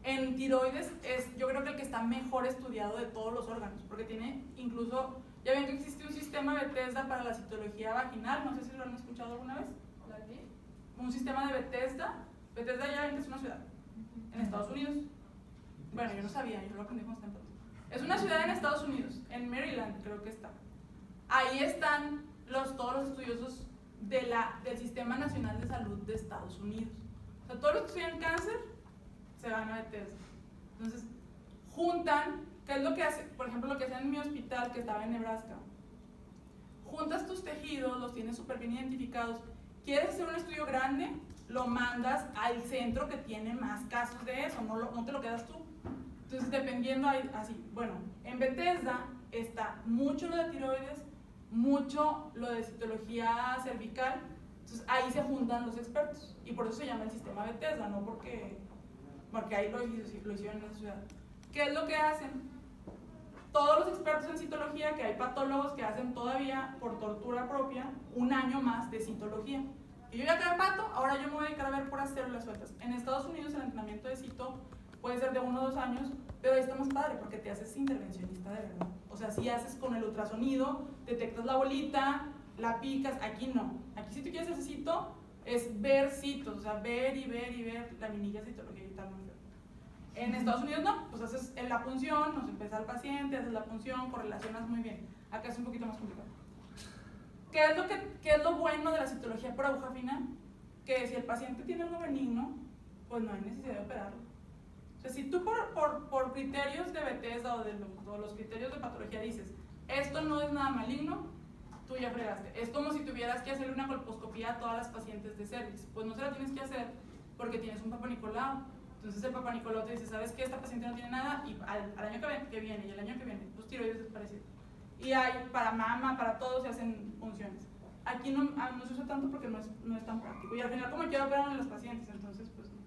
En tiroides es yo creo que el que está mejor estudiado de todos los órganos, porque tiene incluso, ya ven que existe un sistema Bethesda para la citología vaginal, no sé si lo han escuchado alguna vez. ¿La qué? Un sistema de Bethesda ya ven que es una ciudad en Estados Unidos. Bueno, yo no sabía, yo lo aprendí con Stanford. Es una ciudad en Estados Unidos, en Maryland creo que está. Ahí están todos los estudiosos del Sistema Nacional de Salud de Estados Unidos. O sea, todos los que estudian cáncer se van a Bethesda. Entonces, juntan, ¿qué es lo que hace? Por ejemplo, lo que hacen en mi hospital, que estaba en Nebraska. Juntas tus tejidos, los tienes súper bien identificados. ¿Quieres hacer un estudio grande? Lo mandas al centro que tiene más casos de eso, no te lo quedas tú. Entonces, dependiendo así, bueno, en Bethesda está mucho lo de tiroides, mucho lo de citología cervical. Entonces, ahí se juntan los expertos y por eso se llama el sistema Bethesda, no porque ahí lo hicieron en esa ciudad. ¿Qué es lo que hacen? Todos los expertos en citología, que hay patólogos que hacen todavía por tortura propia un año más de citología. Y yo ya acabé pato, ahora yo me voy a dedicar a ver puras células sueltas. En Estados Unidos el entrenamiento de cito puede ser de 1 o 2 años, pero ahí está más padre porque te haces intervencionista de verdad. O sea, si haces con el ultrasonido, detectas la bolita, la picas. Aquí no. Aquí si tú quieres hacer cito, es ver citos, o sea, ver y ver la minilla citología y tal. En Estados Unidos no, pues haces la punción, nos empieza el paciente, haces la punción, correlacionas muy bien. Acá es un poquito más complicado. ¿Qué es lo bueno de la citología por aguja fina? Que si el paciente tiene algo benigno, pues no hay necesidad de operarlo. O sea, si tú por criterios de Bethesda o los criterios de patología dices, esto no es nada maligno, tú ya fregaste. Es como si tuvieras que hacerle una colposcopía a todas las pacientes de cervix. Pues no se la tienes que hacer porque tienes un Papa Nicolau. Entonces el Papa Nicolau te dice, ¿sabes qué? Esta paciente no tiene nada y al año que viene y el año que viene, pues tiroides es parecido. Y hay para mama, para todo se hacen funciones. Aquí no se usa tanto porque no es tan práctico. Y al final como quiero operar a los pacientes, entonces pues no.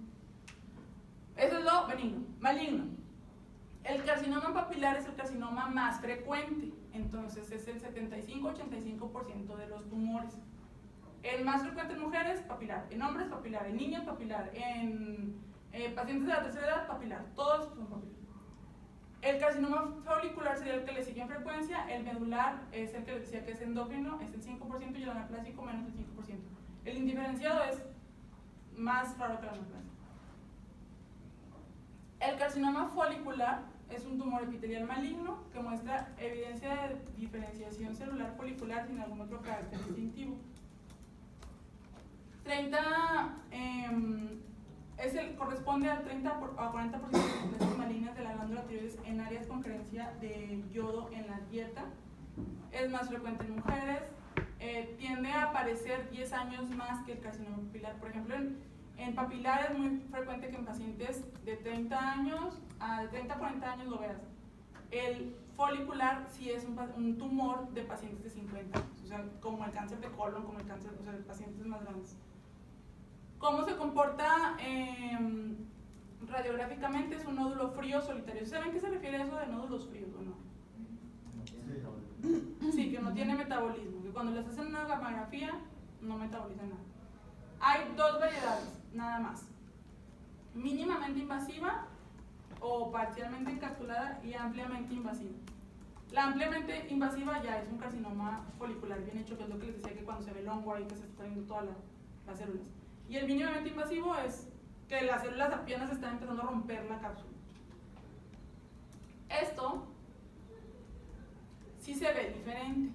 Eso es lo benigno. Maligno. El carcinoma papilar es el carcinoma más frecuente. Entonces es el 75-85% de los tumores. El más frecuente en mujeres, papilar. En hombres, papilar. En niños, papilar. En pacientes de la tercera edad, papilar. Todos son papilar. El carcinoma folicular sería el que le sigue en frecuencia. El medular es el que les decía que es endocrino, es el 5%, y el anaplásico menos del 5%. El indiferenciado es más raro que el anaplásico. El carcinoma folicular es un tumor epitelial maligno que muestra evidencia de diferenciación celular folicular sin algún otro carácter distintivo. corresponde al 30 a 40% de las sustancias malignas de la glándula tiroides en áreas con carencia de yodo en la dieta. Es más frecuente en mujeres, tiende a aparecer 10 años más que el carcinoma papilar. Por ejemplo, en papilar es muy frecuente que en pacientes de 30 años a 30 a 40 años lo veas. El folicular sí es un tumor de pacientes de 50 años, o sea, como el cáncer de colon, como el cáncer, o sea, de pacientes más grandes. ¿Cómo se comporta radiográficamente? Es un nódulo frío solitario. ¿Saben qué se refiere a eso de nódulos fríos o no? Sí, que no tiene metabolismo, que cuando les hacen una gammagrafía no metabolizan nada. Hay dos variedades, nada más. Mínimamente invasiva o parcialmente encapsulada y ampliamente invasiva. La ampliamente invasiva ya es un carcinoma folicular bien hecho, que es lo que les decía que cuando se ve el hongo ahí que se está viendo todas las células. Y el mínimamente invasivo es que las células apenas están empezando a romper la cápsula. Esto sí se ve diferente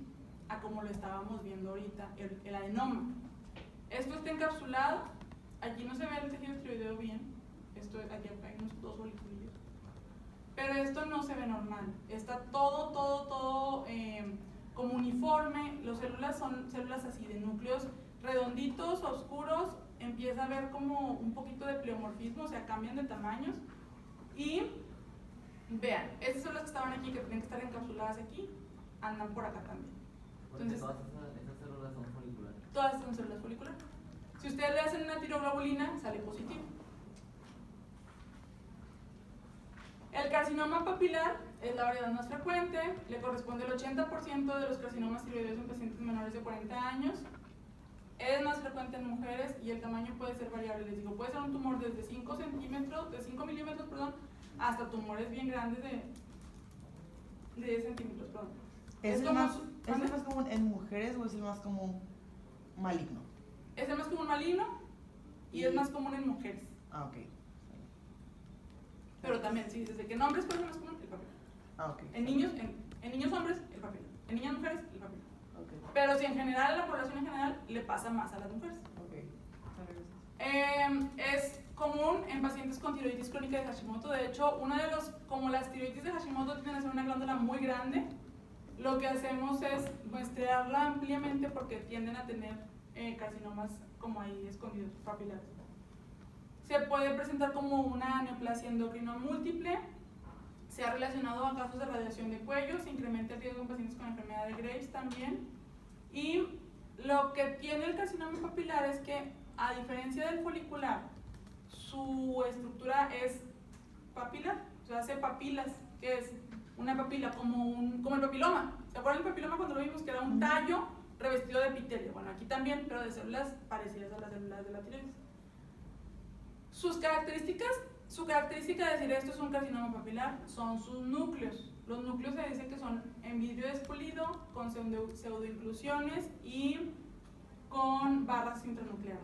a como lo estábamos viendo ahorita, el adenoma. Esto está encapsulado, aquí no se ve el tejido tiroideo bien, aquí hay unos dos foliculillos, pero esto no se ve normal, está todo como uniforme. Las células son células así de núcleos redonditos, oscuros, empieza a haber como un poquito de pleomorfismo, o sea, cambian de tamaños. Y vean, estas células que estaban aquí, que tenían que estar encapsuladas aquí, andan por acá también. Entonces, todas esas células son foliculares. Todas son células foliculares. Si ustedes le hacen una tiroglobulina, sale positivo. El carcinoma papilar es la variedad más frecuente, le corresponde el 80% de los carcinomas tiroideos en pacientes menores de 40 años. Es más frecuente en mujeres y el tamaño puede ser variable. Les digo, puede ser un tumor desde 5 milímetros, hasta tumores bien grandes de 10 centímetros, perdón. ¿Es el más común en mujeres o es el más común maligno? Es el más común maligno y es más común en mujeres. Ah, ok. Pero también, sí, desde que en hombres puede ser más común el papilar. Ah, ok. En niños hombres, el papilar. En niñas mujeres, el papilar. Okay. Pero si en general, a la población en general, le pasa más a las mujeres. Okay. Es común en pacientes con tiroiditis crónica de Hashimoto. De hecho, como las tiroides de Hashimoto tienden a ser una glándula muy grande, lo que hacemos es muestrearla ampliamente porque tienden a tener carcinomas como ahí escondidos, papilares. Se puede presentar como una neoplasia endocrino múltiple. Se ha relacionado a casos de radiación de cuello, se incrementa el riesgo en pacientes con enfermedad de Graves también. Y lo que tiene el carcinoma papilar es que, a diferencia del folicular, su estructura es papilar, o sea, hace papilas, que es una papila como el papiloma. ¿Se acuerdan del papiloma cuando lo vimos que era un tallo revestido de epitelio? Bueno, aquí también, pero de células parecidas a las células de la tiroides. Su característica de decir esto es un carcinoma papilar son sus núcleos. Los núcleos se dice que son en vidrio despulido, con pseudoinclusiones y con barras intranucleares.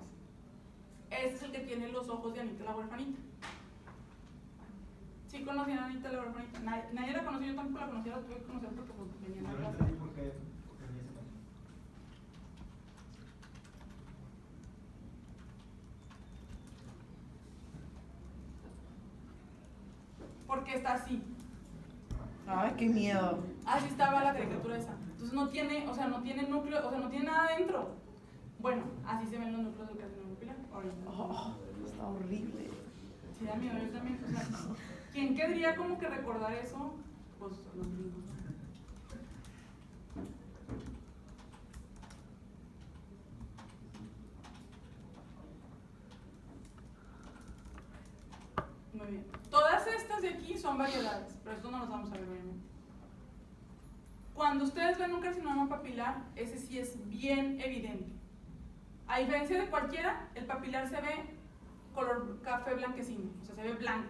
Este es el que tiene los ojos de Anita la huerfanita. ¿Sí conocían a Anita la huerfanita? Nadie la conoció, yo tampoco la conocía, la tuve que conocer porque pues, venía en la Yo no clase. entendí por qué ni ese nombre. Porque está así. Ay, qué miedo. Así estaba la caricatura esa. Entonces no tiene núcleo, o sea, no tiene nada adentro. Bueno, así se ven los núcleos del carcinoma papilar. Oh, está horrible. Sí, da miedo, yo también. O sea, ¿quién querría como que recordar eso? Pues los gringos. Muy bien. Todas estas de aquí son variedades, pero esto no los vamos a ver obviamente. Cuando ustedes ven un carcinoma papilar, ese sí es bien evidente. A diferencia de cualquiera, el papilar se ve color café blanquecino, o sea, se ve blanco.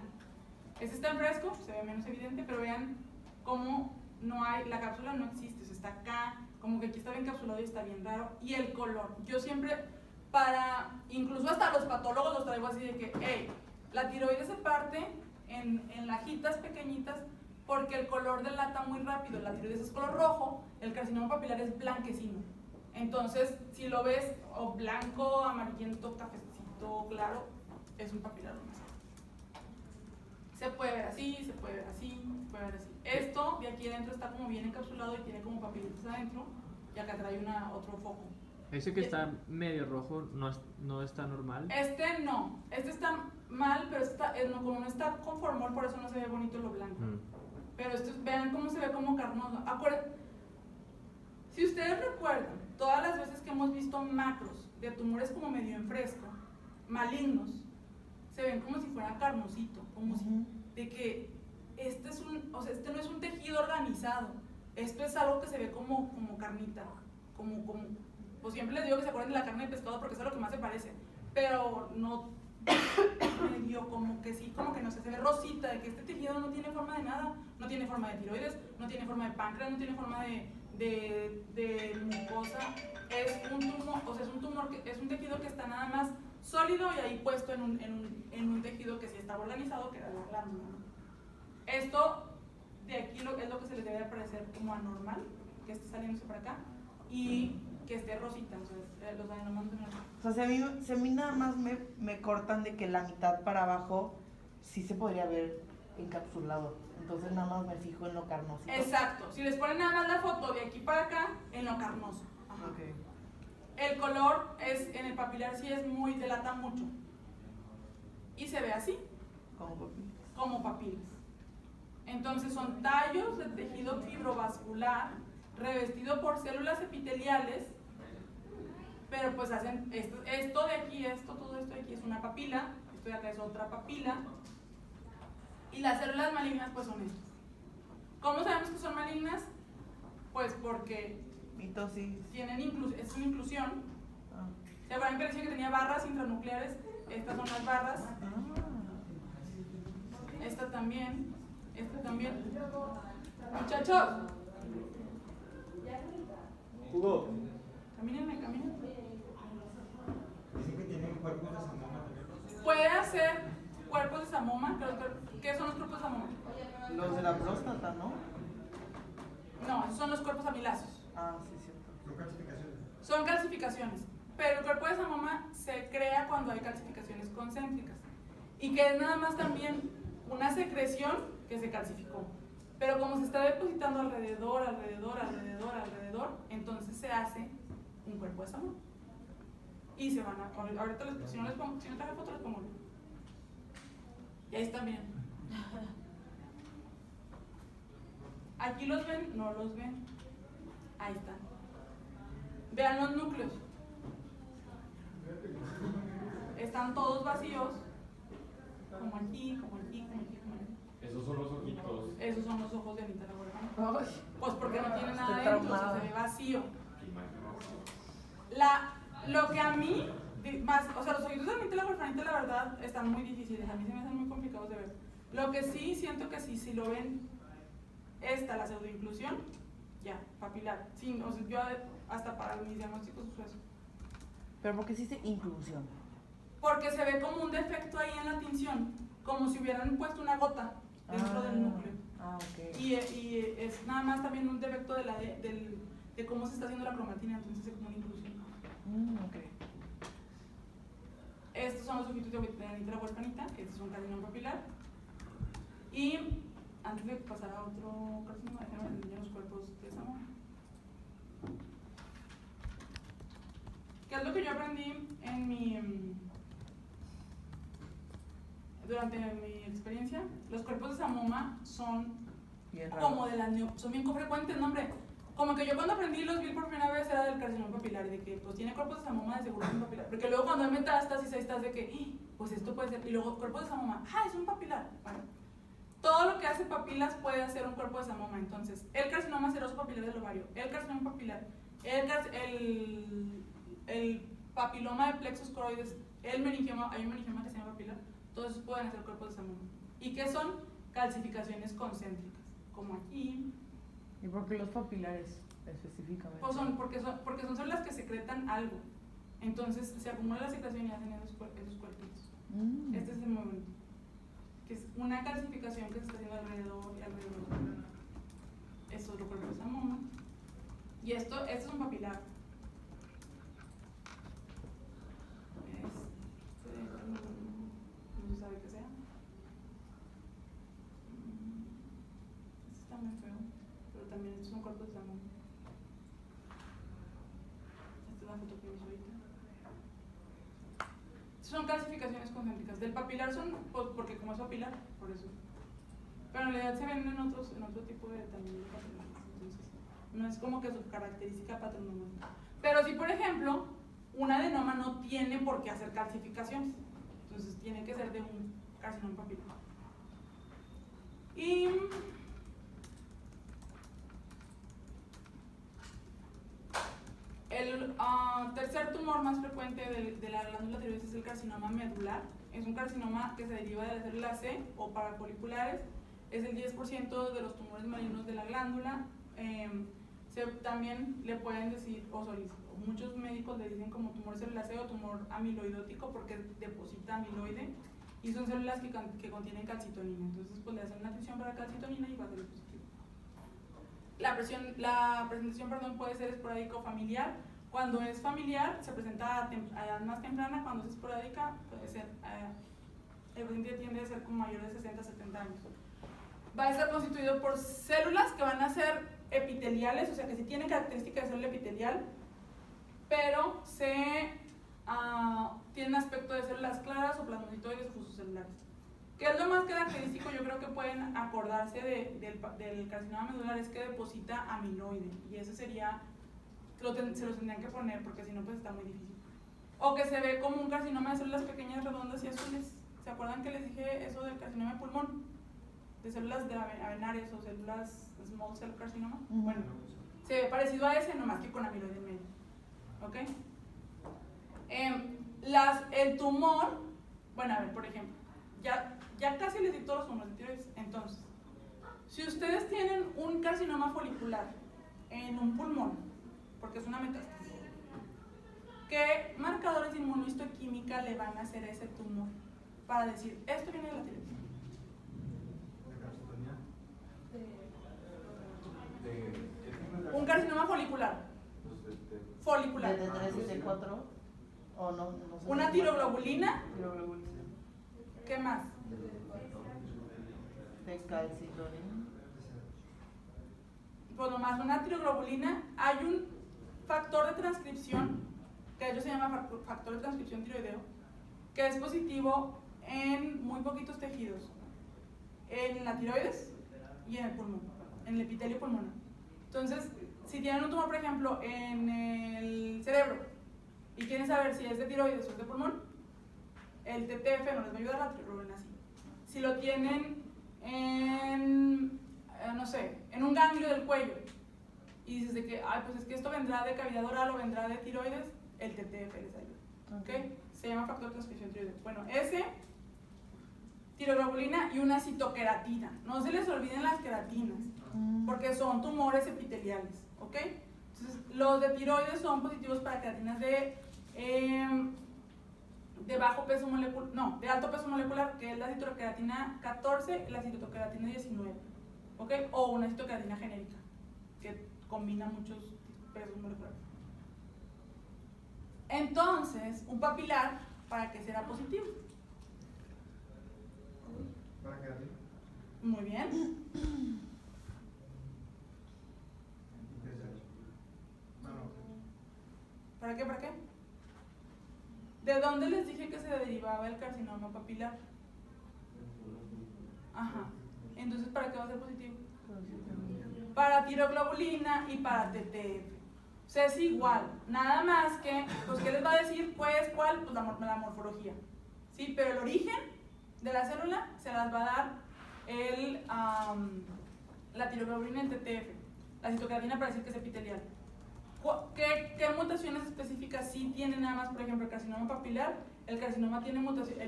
Este está en fresco, se ve menos evidente, pero vean cómo la cápsula no existe, o sea, está acá, como que aquí está bien encapsulado y está bien raro. Y el color, yo siempre, incluso hasta los patólogos los traigo así de que, hey, la tiroides se parte en lajitas pequeñitas porque el color delata muy rápido. La tiroides es color rojo, el carcinoma papilar es blanquecino. Entonces, si lo ves o blanco, amarillento, cafecito, claro, es un papilar organizado. Se puede ver así, se puede ver así, se puede ver así. Esto de aquí adentro está como bien encapsulado y tiene como papilitos adentro, y acá trae otro foco. Ese que está medio rojo no está normal. Este no, este está mal, pero como no está con formol, por eso no se ve bonito lo blanco. Pero vean cómo se ve como carnoso. Si ustedes recuerdan, todas las veces que hemos visto macros de tumores como medio en fresco, malignos, se ven como si fuera carnosito, como si de que este no es un tejido organizado, esto es algo que se ve como carnita, pues siempre les digo que se acuerden de la carne de pescado porque eso es lo que más se parece, pero no medio como que sí, como que no sé, se ve rosita, de que este tejido no tiene forma de nada, no tiene forma de tiroides, no tiene forma de páncreas, no tiene forma de mucosa, es un tumor, es un tejido que está nada más sólido y ahí puesto en un tejido que sí está organizado, que era la glándula. Esto de aquí es lo que se les debe parecer como anormal, que esté saliéndose para acá y que esté rosita, o sea, los adenomas de normal. O sea, si a mí nada más me cortan de que la mitad para abajo sí se podría ver encapsulado. Entonces nada más me fijo en lo carnoso. Exacto, si les ponen nada más la foto de aquí para acá, en lo carnoso. Ajá. Okay. El color en el papilar sí delata mucho. Y se ve así, como papilas. Entonces son tallos de tejido fibrovascular revestido por células epiteliales, pero pues hacen todo esto de aquí es una papila, esto de acá es otra papila, y las células malignas pues son estas. ¿Cómo sabemos que son malignas? Pues porque mitosis. es una inclusión. ¿Se acuerdan que decía que tenía barras intranucleares? Estas son las barras. Esta también. Muchachos. Hugo. Camínenme. Dicen que tienen cuerpos de samoma también. Puede hacer cuerpos de samoma. ¿Qué son los cuerpos de samoma? Los de la próstata, ¿no? No, esos son los cuerpos amilazos. Ah, sí, cierto. Son calcificaciones. Son calcificaciones. Pero el cuerpo de samoma se crea cuando hay calcificaciones concéntricas. Y que es nada más también una secreción que se calcificó. Pero como se está depositando alrededor, entonces se hace un cuerpo de samoma. Y se van ahorita si no traje foto les pongo. Y ahí están bien. Aquí los ven, no los ven. Ahí están. Vean los núcleos. Están todos vacíos. Como aquí. Esos son los ojitos. Esos son los ojos de Anita la huérfana. Pues porque no tiene nada dentro, o sea, se ve vacío. Lo que a mí, o sea, los ojitos de Anita la huérfana, la verdad, están muy difíciles. A mí se me hacen muy complicados de ver. Lo que sí siento que si lo ven, la pseudoinclusión, ya, papilar. Sí, o sea, yo hasta para mis diagnósticos uso eso. ¿Pero por qué se dice inclusión? Porque se ve como un defecto ahí en la tinción, como si hubieran puesto una gota dentro del núcleo. Ok. Y es nada más también un defecto de cómo se está haciendo la cromatina, entonces es como una inclusión. Ok. Estos son los ojitos de Anita la huérfana, este es un carcinoma papilar. Y antes de pasar a otro carcinoma, déjenme enseñar los cuerpos de samoma. ¿Qué es lo que yo aprendí durante mi experiencia? Los cuerpos de samoma son Bien como de las son bien frecuentes, ¿no, hombre? Como que yo cuando aprendí los vi por primera vez era del carcinoma papilar y de que pues tiene cuerpos de samoma de seguro es un papilar, porque luego cuando hay metástasis ahí estás de que pues esto puede ser, y luego cuerpo de samoma, es un papilar. Bueno, todo lo que hace papilas puede hacer un cuerpo de samoma. Entonces el carcinoma seroso papilar del ovario, el carcinoma papilar, el papiloma de plexus coroides, hay un meningioma que se llama papilar, todos esos pueden hacer cuerpos de samoma. ¿Y qué son? Calcificaciones concéntricas, como aquí. ¿Y por qué los papilares específicamente? Pues porque son células que secretan algo. Entonces se acumula la secreción y hacen esos cuerpitos. Este es el muy bonito. Que es una calcificación que se está haciendo alrededor y alrededor. Esto es otro cuerpo de samoma. Y esto es un papilar. también estos son cortos de tamaño. Esta es la foto que vimos ahorita. Son calcificaciones concéntricas. Del papilar son, pues, porque como es papilar, por eso. Pero en realidad se ven en otro tipo de tamaño de papilar. Entonces, no es como que su característica patronómica. Pero si, por ejemplo, un adenoma no tiene por qué hacer calcificaciones. Entonces, tiene que ser de un carcinoma papilar. Y el tercer tumor más frecuente de la glándula tiroides es el carcinoma medular. Es un carcinoma que se deriva de la célula C o parafoliculares. Es el 10% de los tumores malignos de la glándula. También le pueden decir, muchos médicos le dicen como tumor célula C o tumor amiloidótico porque deposita amiloide y son células que contienen calcitonina. Entonces, pues le hacen una atención para calcitonina y va a ser positivo. La presentación puede ser esporádica o familiar. Cuando es familiar, se presenta a edad más temprana. Cuando es esporádica, puede ser, el paciente tiende a ser como mayor de 60 70 años. Va a estar constituido por células que van a ser epiteliales, o sea que sí tienen características de célula epitelial, pero tienen aspecto de células claras o plasmocitoides o fusocelulares. ¿Qué es lo más característico? Yo creo que pueden acordarse del carcinoma medular, es que deposita amiloide, y ese sería, se los tendrían que poner porque si no pues está muy difícil. O que se ve como un carcinoma de células pequeñas, redondas y azules. ¿Se acuerdan que les dije eso del carcinoma de pulmón? De células de avenarias o células small cell carcinoma. Bueno, se ve parecido a ese, nomás que con amiloide en medio. ¿Ok? El tumor, bueno, a ver, por ejemplo, ya casi les di todos los tumores de tiroides. Entonces, si ustedes tienen un carcinoma folicular en un pulmón, porque es una metástasis, ¿qué marcadores de inmunohistoquímica le van a hacer a ese tumor para decir, esto viene de la tiroides? Un carcinoma folicular. Folicular. ¿De 3 y de 4? ¿O no? No sé. Una tiroglobulina. Tiroglobulina. ¿Qué más? De calcitonina. Pues nomás una tiroglobulina. Hay un factor de transcripción, que de hecho se llama factor de transcripción tiroideo, que es positivo en muy poquitos tejidos. En la tiroides y en el pulmón, en el epitelio pulmonar. Entonces, si tienen un tumor, por ejemplo, en el cerebro y quieren saber si es de tiroides o es de pulmón, el TTF no les va a ayudar, la tiroglobulina sí. Si lo tienen en, no sé, en un ganglio del cuello y dices de que, pues es que esto vendrá de cavidad oral o vendrá de tiroides, el TTF les ayuda. ¿Okay? Se llama factor de transcripción tiroideo. Bueno, ese, tiroglobulina y una citoqueratina. No se les olviden las queratinas, porque son tumores epiteliales. ¿Ok? Entonces, los de tiroides son positivos para queratinas de bajo peso molecular, no, de alto peso molecular, que es la citoqueratina 14 y la citoqueratina 19. ¿Ok? O una citoqueratina genérica, que combina muchos pesos moleculares. Entonces, un papilar, ¿para qué será positivo? ¿Para qué así? Muy bien. ¿Para qué? ¿Para qué? ¿De dónde les dije que se derivaba el carcinoma papilar? Ajá. Entonces, ¿para qué va a ser positivo? Para tiroglobulina y para TTF. O sea, es igual. Nada más que, pues, ¿qué les va a decir? Pues, ¿cuál? Pues la morfología. ¿Sí? Pero el origen de la célula se las va a dar la tiroglobulina y el TTF. La citoqueratina para decir que es epitelial. ¿Qué mutaciones específicas sí tiene nada más? Por ejemplo, el carcinoma papilar. El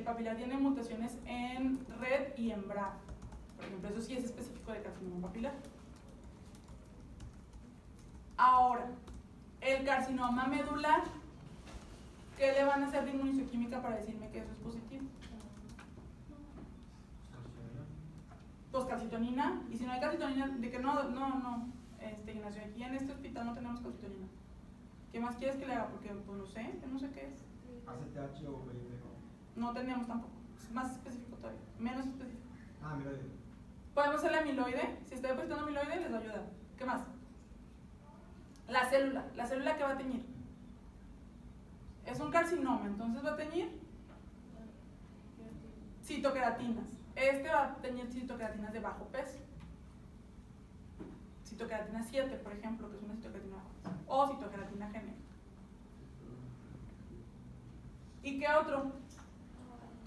papilar tiene mutaciones en RED y en BRAF. Por ejemplo, eso sí es específico de carcinoma papilar. Ahora, el carcinoma medular, ¿qué le van a hacer de inmunohistoquímica para decirme que eso es positivo? Pues calcitonina. Y si no hay calcitonina, de que no, Ignacio, aquí en este hospital no tenemos calcitonina. ¿Qué más quieres que le haga? Porque pues no sé qué es. ACTH o BID. No teníamos tampoco. Es más específico todavía, menos específico. Amiloide. Podemos hacer la amiloide. Si está depositando amiloide, les va a ayudar. ¿Qué más? La célula que va a teñir. Es un carcinoma, entonces va a teñir citoqueratinas. Este va a teñir citoqueratinas de bajo peso. Citoqueratina 7, por ejemplo, que es una citoqueratina bajo peso. O citoqueratina gene. ¿Y qué otro?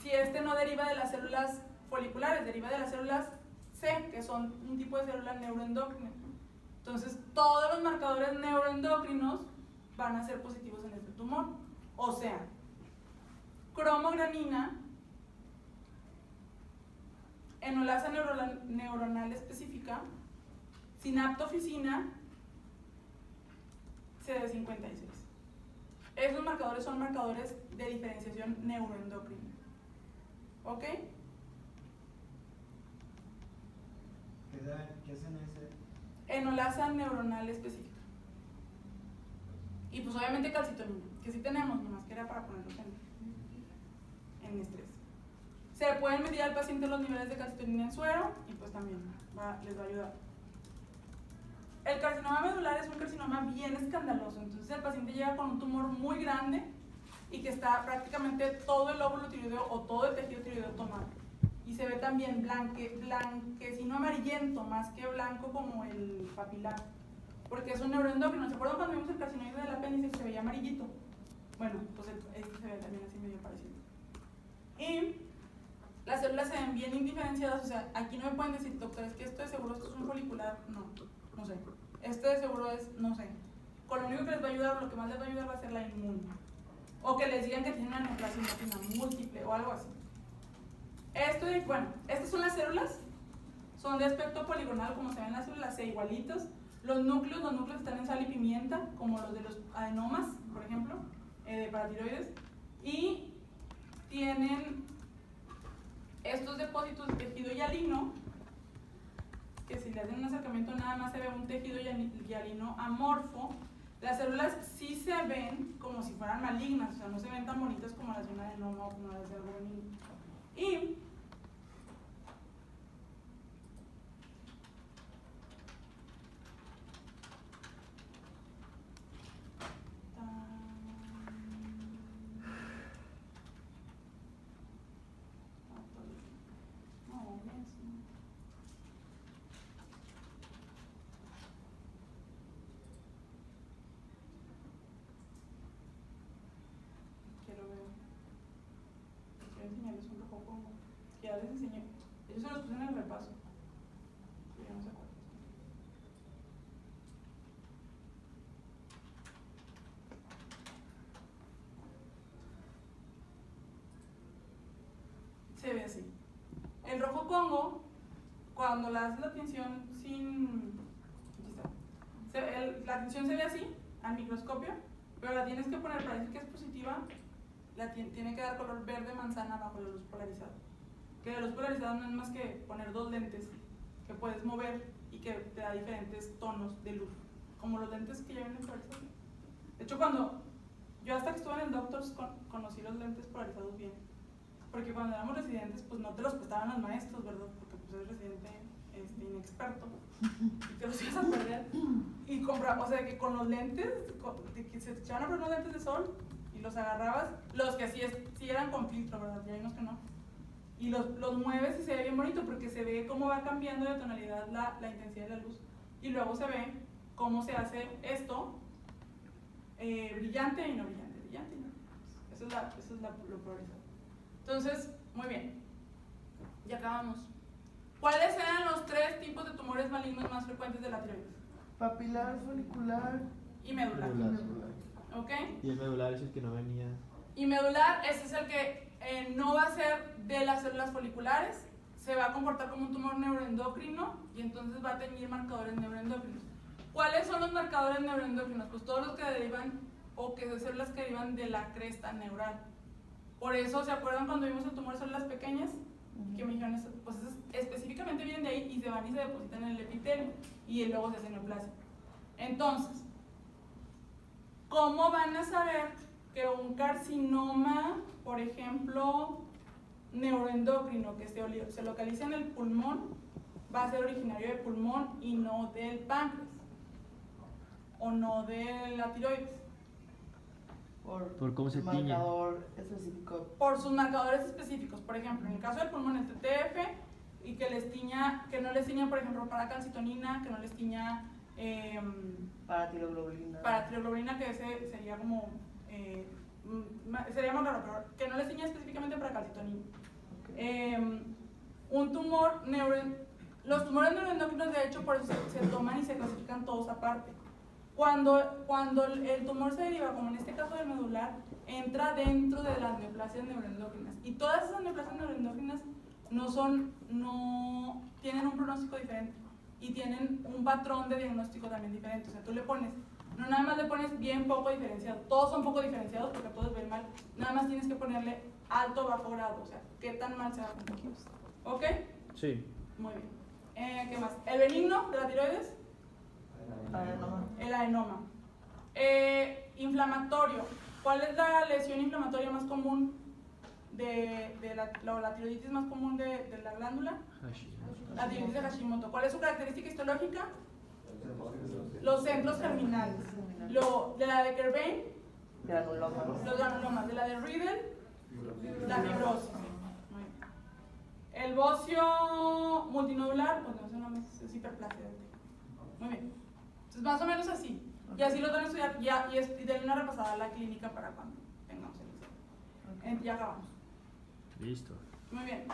Si este no deriva de las células foliculares, deriva de las células C, que son un tipo de célula neuroendocrina. Entonces, todos los marcadores neuroendocrinos van a ser positivos en este tumor. O sea, cromogranina, enolasa neuronal específica, sinaptofisina, CD56. Esos marcadores son marcadores de diferenciación neuroendocrina. ¿Ok? ¿Qué hacen ese? Enolasa neuronal específica. Y pues obviamente calcitonina, que sí tenemos, nomás que era para ponerlos en estrés. Se pueden medir al paciente los niveles de calcitonina en suero y pues también les va a ayudar. El carcinoma medular es un carcinoma bien escandaloso, entonces el paciente llega con un tumor muy grande y que está prácticamente todo el lóbulo tiroideo o todo el tejido tiroideo tomado. Y se ve también blanquecino amarillento, más que blanco como el papilar, porque es un neuroendocrino. ¿Se acuerdan cuando vimos el carcinoide del apéndice que se veía amarillito? Bueno, pues este se ve también así medio parecido. Y las células se ven bien indiferenciadas, o sea, aquí no me pueden decir, doctor, es que esto de seguro esto es un folicular, no sé. Este de seguro es, no sé. Con lo único que les va a ayudar, lo que más les va a ayudar va a ser la inmune. O que les digan que tienen una neoplasia múltiple o algo así. Estas son las células, son de aspecto poligonal, como se ven las células C, igualitos. Los núcleos están en sal y pimienta, como los de los adenomas, por ejemplo, de paratiroides. Y tienen estos depósitos de tejido hialino, que si le hacen un acercamiento nada más se ve un tejido hialino amorfo. Las células sí se ven como si fueran malignas, o sea, no se ven tan bonitas como las de un adenoma o como las de algo benigno. Y enseñarles un poco, ya les enseñé, ellos se los puse en el repaso, ya no se acuerdan. Se ve así. El rojo Congo, cuando le haces la tinción la tinción se ve así, al microscopio, pero la tienes que poner, para decir que es positiva, tiene que dar color verde manzana bajo la luz polarizada. Que la luz polarizada no es más que poner dos lentes que puedes mover y que te da diferentes tonos de luz, como los lentes que ya vienen polarizados. De hecho, yo hasta que estuve en el Doctors conocí los lentes polarizados bien, porque cuando éramos residentes pues no te los prestaban los maestros, ¿verdad? Porque pues eres residente inexperto y te los ibas a perder. Y o sea, que con los lentes, que se echaban a poner los lentes de sol y los agarrabas, los que sí eran con filtro, ¿verdad? Ya hay unos que no. Y los mueves y se ve bien bonito porque se ve cómo va cambiando de tonalidad la intensidad de la luz. Y luego se ve cómo se hace esto brillante y no brillante, brillante y no. Eso es lo polarizado. Entonces, muy bien. Ya acabamos. ¿Cuáles eran los 3 tipos de tumores malignos más frecuentes de la tiroides? Papilar, folicular Y medular. ¿Ok? Y el medular es el que no venía. Y medular, ese es el que no va a ser de las células foliculares, se va a comportar como un tumor neuroendocrino y entonces va a tener marcadores neuroendocrinos. ¿Cuáles son los marcadores neuroendocrinos? Pues todos los que derivan o que son células que derivan de la cresta neural. Por eso, ¿se acuerdan cuando vimos el tumor de células pequeñas? Que me dijeron, pues específicamente vienen de ahí y se van y se depositan en el epitelio y luego se hace neoplasia. Entonces, ¿cómo van a saber que un carcinoma, por ejemplo, neuroendocrino que se localiza en el pulmón, va a ser originario del pulmón y no del páncreas? o no de la tiroides. Por cómo se el tiñe. marcador específico. Por sus marcadores específicos. Por ejemplo, en el caso del pulmón, el TTF, y que no les tiña, por ejemplo, para calcitonina, que no les tiña Para tiroglobulina. para tiroglobulina, que ese sería como, sería más raro, pero que no les tiña específicamente para calcitonina. Un tumor los tumores neuroendocrinos, de hecho, por eso se toman y se clasifican todos aparte. Cuando el tumor se deriva, como en este caso del medular, entra dentro de las neoplasias neuroendocrinas. Y todas esas neoplasias neuroendocrinas no tienen un pronóstico diferente y tienen un patrón de diagnóstico también diferente. O sea, tú le pones, no nada más le pones bien poco diferenciado, todos son poco diferenciados porque todos ven mal, nada más tienes que ponerle alto o bajo grado, o sea, qué tan mal se va con nosotros. ¿Ok? Sí. Muy bien. ¿Qué más? El benigno de la tiroides, Adenoma. el adenoma. Inflamatorio. ¿Cuál es la lesión inflamatoria más común de la tiroiditis más común de la glándula? La tiroiditis de Hashimoto. ¿Cuál es su característica histológica? Los centros germinales. De la de Kerbein, Granulomas. los granulomas. De la de Riedel, la fibrosis. Muy bien. El bocio multinodular, pues no sé, nada más es hiperplasia. Muy bien. Entonces, más o menos así. Y así lo van a estudiar y denle una repasada a la clínica para cuando tengamos el examen. Ya acabamos. Listo. Muy bien.